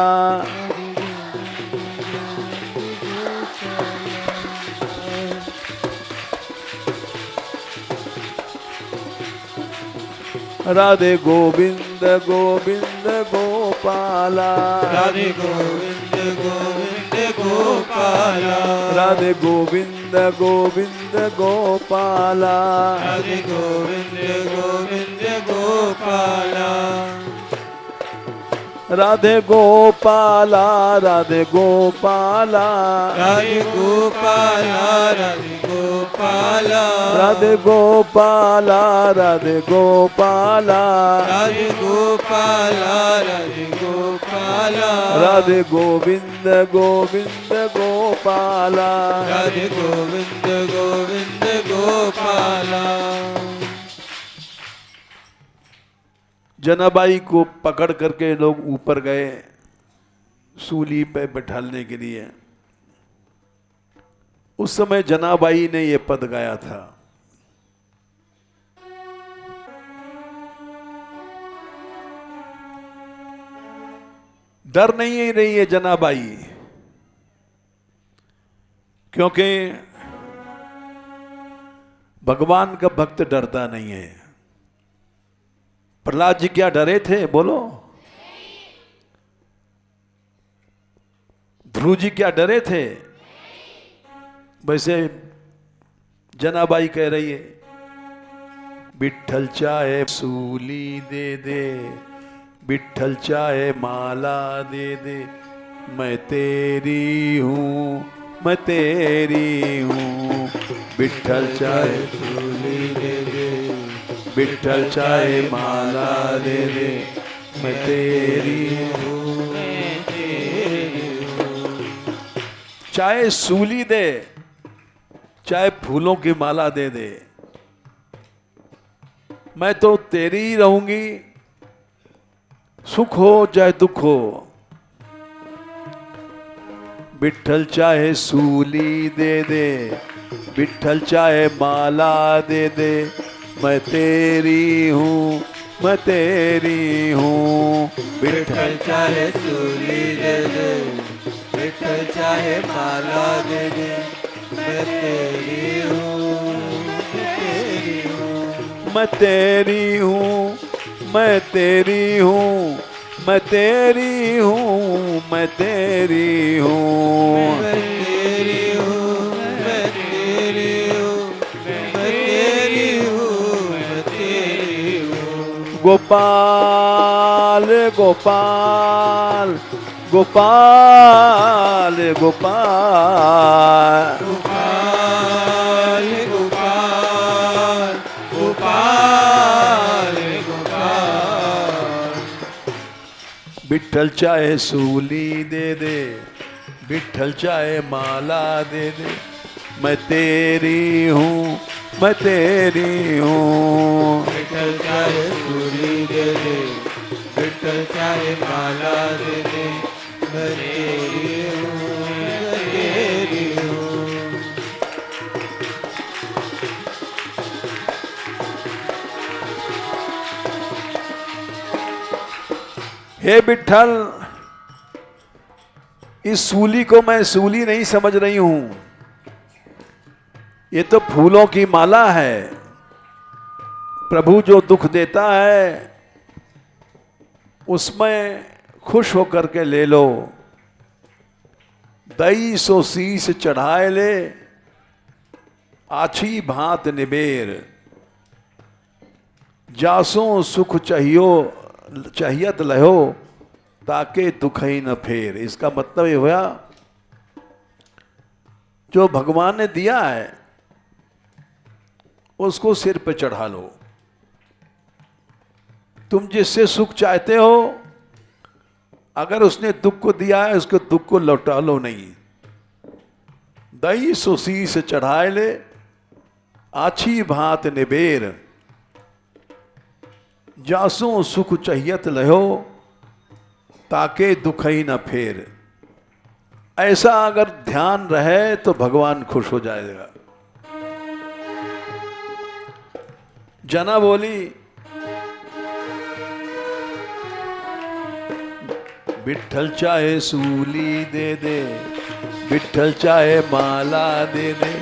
राधे गोविंद गोविंद गोपाला, राधे गोविंद गोविंद गोपाला, राधे गोविंद गोविंद गोपाला, राधे गोविंद गोविंद गोपाला, राधे गोपाला, राधे गोपाला, राधे गोपाला, राधे गोपाला, राधे गोपाला, राधे गोपाला, राधे गोपाला, राधे गोपाला, राधे गोविंद गोविंद गोपाला, राधे गोविंद गोविंद गोपाला। जनाबाई को पकड़ करके लोग ऊपर गए सूली पे बैठालने के लिए। उस समय जनाबाई ने ये पद गाया था, डर नहीं रही है जनाबाई, क्योंकि भगवान का भक्त डरता नहीं है। प्रहलाद जी क्या डरे थे बोलो? ध्रुव जी क्या डरे थे? वैसे जनाबाई कह रही है, विठ्ठल चाहे सूली दे दे, विठ्ठल चाहे माला दे दे, मैं तेरी हूँ, मैं तेरी हूँ, विठ्ठल चाहे सूली दे दे, विठ्ठल चाहे माला दे दे, मैं तेरी हूँ, मैं तेरी हूँ। चाहे सूली दे, चाहे फूलों की माला दे दे, मैं तो तेरी ही रहूंगी, सुख हो चाहे दुख हो। विठ्ठल चाहे सूली दे दे, विठ्ठल चाहे माला दे दे, मैं तेरी हूँ, मैं तेरी हूँ, विठ्ठल चाहे सूली दे दे, विठ्ठल चाहे माला दे दे, मैं तेरी हूँ, मैं तेरी हूँ। मैं तेरी हूँ, मैं तेरी हूँ, मैं तेरी हूँ, मैं तेरी हूँ, मैं तेरी हूँ, मैं तेरी हूँ, मैं तेरी हूँ, मैं तेरी हूँ। गोपाल गोपाल गोपाल गोपाल, गोपाल गोपाल गोपाल गोपाल। विठ्ठल चाहे सूली दे दे, विठ्ठल चाहे माला दे दे, मैं तेरी हूँ, मैं तेरी हूँ, विठ्ठल चाहे सूली दे दे, विठ्ठल चाहे माला दे दे, मैं तेरी हूँ, मैं तेरी हूँ। हे विठ्ठल, इस सूली को मैं सूली नहीं समझ रही हूं, ये तो फूलों की माला है। प्रभु जो दुख देता है उसमें खुश होकर के ले लो, दई सो शीस चढ़ाए ले, आछी भांत निबेर, जासों सुख चाहियो चाहियत लहो, ताके दुख ही न फेर। इसका मतलब ये हुआ, जो भगवान ने दिया है उसको सिर पे चढ़ा लो। तुम जिससे सुख चाहते हो, अगर उसने दुख को दिया है, उसके दुख को लौटा लो नहीं। दई सो शीस चढ़ाए ले, आछी भांत निबेर, जासों सुख चाहियत लहो, ताके दुख ही न फेर। ऐसा अगर ध्यान रहे तो भगवान खुश हो जाएगा। जना बोली, विठ्ठल चाहे सूली दे दे, विठ्ठल चाहे माला दे दे,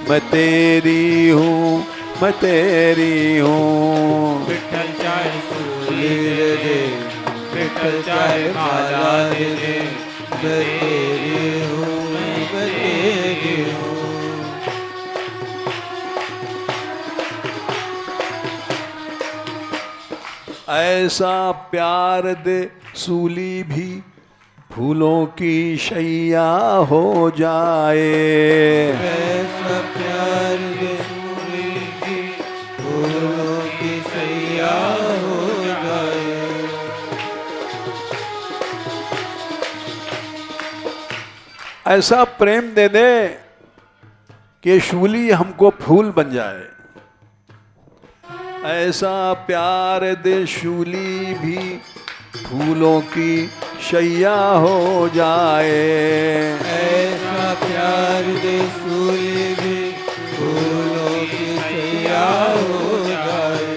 मैं तेरी हूँ, मैं तेरी हूँ। विठ्ठल चाहे सूली दे दे, विठ्ठल चाहे माला दे दे, मैं तेरी हूँ, मैं तेरी हूँ। ऐसा प्यार दे सूली भी फूलों की शैया हो जाए। ऐसा प्यार दे सूली भी फूलों की शैया हो जाए। ऐसा प्रेम दे दे कि शूली हमको फूल बन जाए। ऐसा प्यार दे शूली भी फूलों की शैया हो जाए। ऐसा प्यार दे शूली भी फूलों की शैया हो जाए।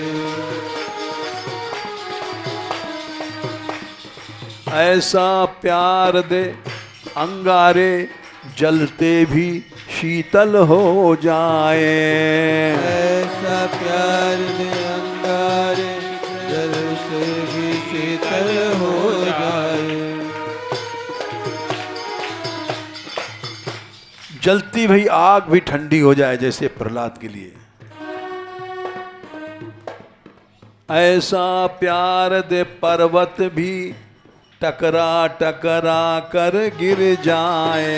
ऐसा प्यार दे अंगारे जलते भी शीतल हो जाए। ऐसा प्यार दे अंगारे जल से भी शीतल हो जाए। जलती हुई आग भी ठंडी हो जाए जैसे प्रहलाद के लिए। ऐसा प्यार दे पर्वत भी टकरा टकरा कर गिर जाए।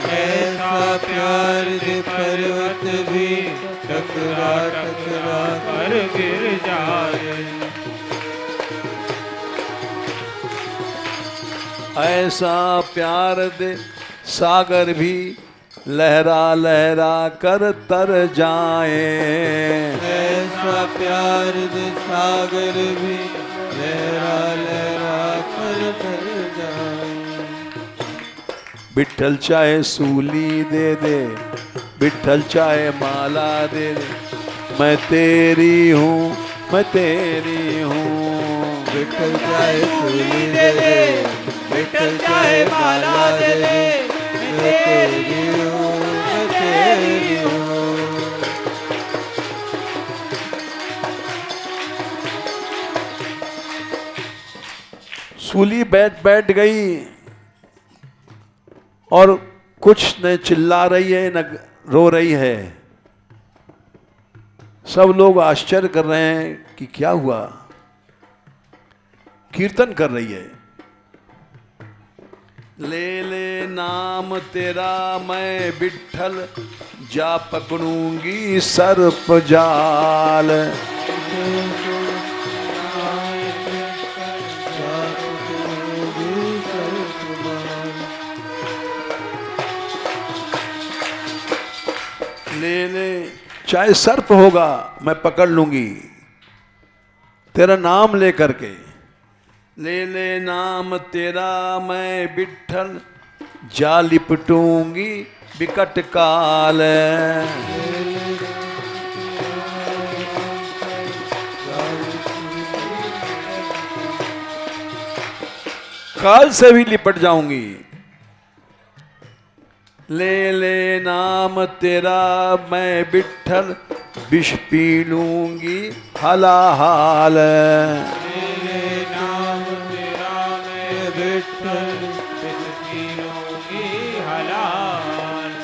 ऐसा प्यार दे पर्वत भी टकरा टकरा कर गिर जाए। ऐसा प्यार दे सागर भी लहरा लहरा कर तर जाए। ऐसा प्यार दे सागर भी लहरा लहरा कर तर जाए। विठ्ठल चाहे सूली दे दे, विठ्ठल चाहे माला दे दे, मैं तेरी हूँ, मैं तेरी हूँ। विठ्ठल चाहे सूली दे दे, विठ्ठल चाहे माला दे दे, मैं तेरी हूँ, मैं तेरी हूँ। सूली बैठ बैठ गई और कुछ न चिल्ला रही है न रो रही है। सब लोग आश्चर्य कर रहे हैं कि क्या हुआ। कीर्तन कर रही है, ले ले नाम तेरा मैं विठ्ठल, जा पकड़ूंगी सर्प जाल। ले ले, चाहे सर्प होगा मैं पकड़ लूंगी तेरा नाम ले करके। ले ले नाम तेरा मैं विठ्ठल, जा लिपटूंगी विकट काल। काल से भी लिपट जाऊंगी। ले ले नाम तेरा मैं विठ्ठल, विष पी लूंगी हलाहाल। ले ले नाम तेरा मैं विठ्ठल, विष पी लूंगी हलाहाल।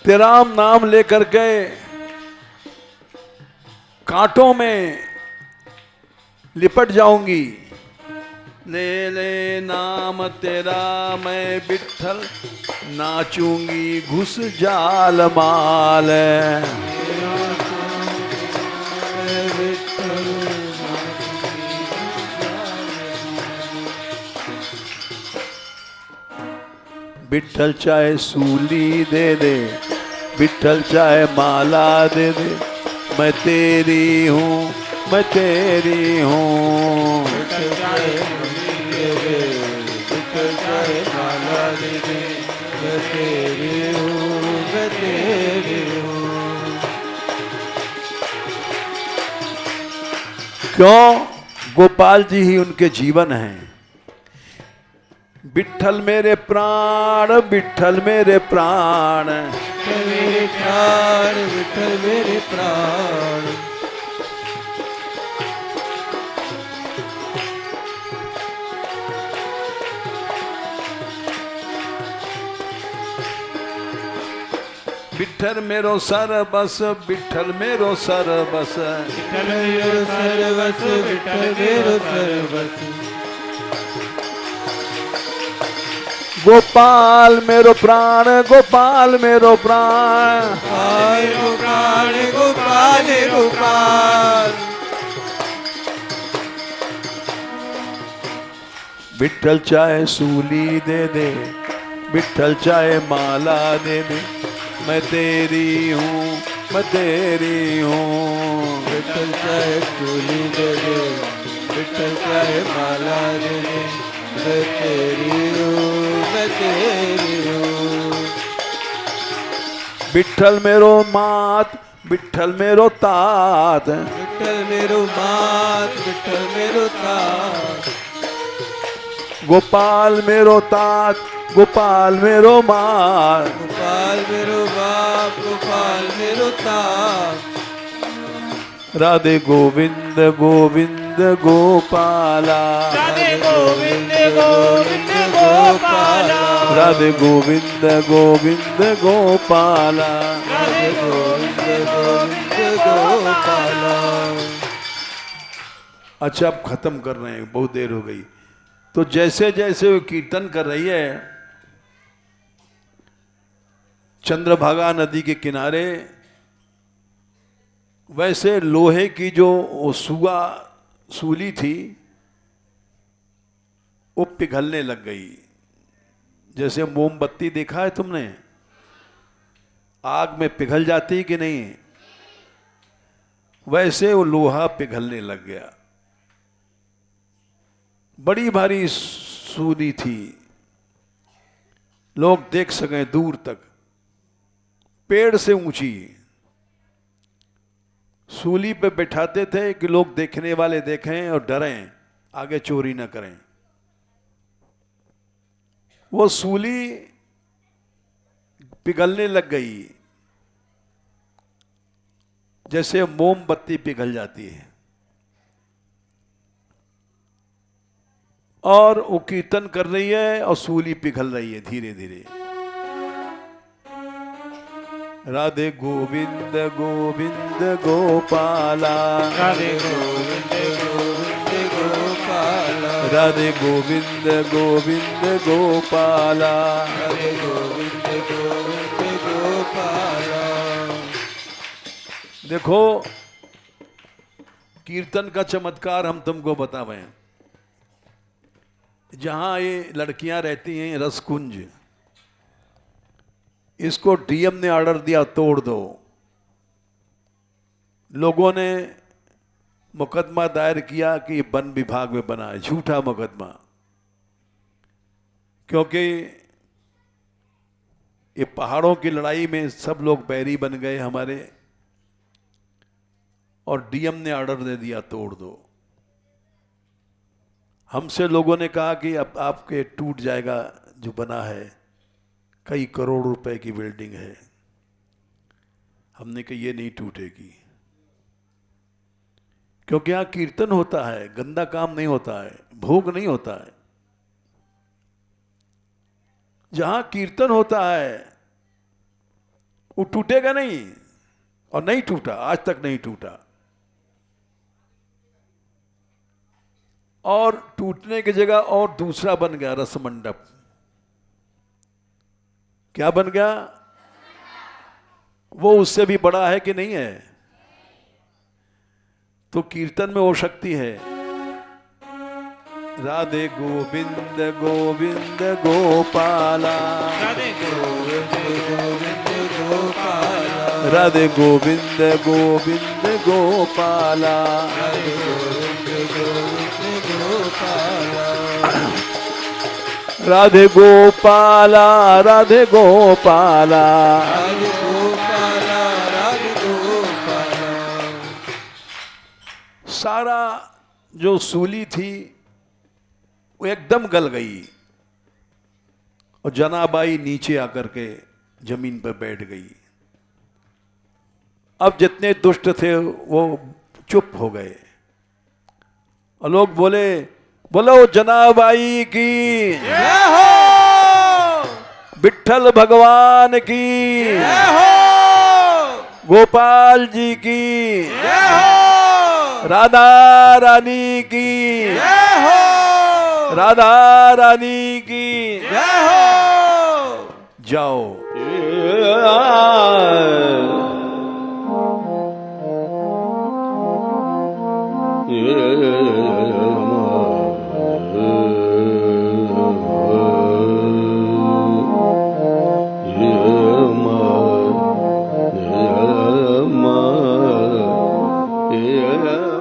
तेरा नाम लेकर के कांटों में लिपट जाऊंगी। ले ले नाम तेरा मैं विठ्ठल, नाचूंगी घुस जाल माल। विठ्ठल चाहे सूली दे दे, विठ्ठल चाहे माला दे दे, मैं तेरी हूँ, मैं तेरी हूँ। विठ्ठल चाहे सूली दे दे, विठ्ठल चाहे माला दे दे, मैं तेरी हूँ, मैं तेरी हूँ। क्यों? गोपाल जी ही उनके जीवन हैं। विठ्ठल मेरे प्राण, विठ्ठल मेरे प्राण, विठ्ठल मेरे प्राण, विठ्ठल मेरे प्राण। विठ्ठल मेरो सरबस, विठ्ठल मेरो सरबस, विठ्ठल मेरो सर्वस, विठ्ठल मेरो सर्वस। गोपाल मेरो प्राण, गोपाल मेरो प्राण, गोपाल गोपाल गोपाल गोपाल। विठ्ठल चाहे सूली दे दे, विठ्ठल चाहे माला दे दे, मैं तेरी हूँ, मैं तेरी हूँ। विठ्ठल चाहे सूली दे दे, विठ्ठल चाहे माला दे दे, मैं तेरी हूँ, मैं तेरी हूँ। विठ्ठल मेरो मात, विठ्ठल मेरो तात, विठ्ठल मेरो मात, विठ्ठल मेरो तात। गोपाल मेरो तात, गोपाल मेरो मात, गोपाल मेरो बाप, गोपाल मेरो तात। राधे गोविंद गोविंद गोपाला, राधे गोविंद गोविंद गोपाला, राधे गोविंद गोविंद गोपाला। राधे गोविंद गोविंद गोपाला। अच्छा, अब खत्म कर रहे हैं, बहुत देर हो गई। तो जैसे जैसे वो कीर्तन कर रही है, चंद्रभागा नदी के किनारे, वैसे लोहे की जो सूली थी वो पिघलने लग गई। जैसे मोमबत्ती देखा है तुमने, आग में पिघल जाती कि नहीं, वैसे वो लोहा पिघलने लग गया। बड़ी भारी सूली थी, लोग देख सकें दूर तक, पेड़ से ऊंची। सूली पे बैठाते थे कि लोग देखने वाले देखें और डरें, आगे चोरी न करें। वो सूली पिघलने लग गई, जैसे मोमबत्ती पिघल जाती है। और वो कीर्तन कर रही है और सूली पिघल रही है धीरे धीरे। राधे गोविंद गोविंद गोपाला, राधे गोविंद गोविंद गोपाला, राधे गोविंद गोविंद गोपाला। राधे गोविंद गोविंद गोपाला। देखो, कीर्तन का चमत्कार हम तुमको बतावें। जहां ये लड़कियां रहती हैं, रसकुंज, इसको डीएम ने ऑर्डर दिया तोड़ दो। लोगों ने मुकदमा दायर किया कि वन विभाग में बना है, झूठा मुकदमा, क्योंकि ये पहाड़ों की लड़ाई में सब लोग बैरी बन गए हमारे, और डीएम ने ऑर्डर दे दिया तोड़ दो। हमसे लोगों ने कहा कि अब आपके टूट जाएगा, जो बना है कई करोड़ रुपए की बिल्डिंग है। हमने कहा ये नहीं टूटेगी, क्योंकि यहां कीर्तन होता है, गंदा काम नहीं होता है, भोग नहीं होता है। जहां कीर्तन होता है वो टूटेगा नहीं, और नहीं टूटा, आज तक नहीं टूटा। और टूटने की जगह और दूसरा बन गया, रसमंडप। क्या बन गया? वो उससे भी बड़ा है कि नहीं है? तो कीर्तन में वो शक्ति है। राधे गोविंद गोविंद गोपाला, राधे गोविंद गोविंद गोपाला, राधे गोविंद गोविंद गोपाला। राधे गोविंद गोविंद गोपाला, राधे गोपाला राधे गोपाला राधे गोपाला राधे गोपाला। सारा जो सूली थी वो एकदम गल गई और जनाबाई नीचे आकर के जमीन पर बैठ गई। अब जितने दुष्ट थे वो चुप हो गए और लोग बोले, बोलो जनाबाई की जय हो, विठ्ठल भगवान की जय हो, गोपाल जी की जय हो, राधा रानी की जय हो, राधा रानी की जय हो। जाओ। Yeah.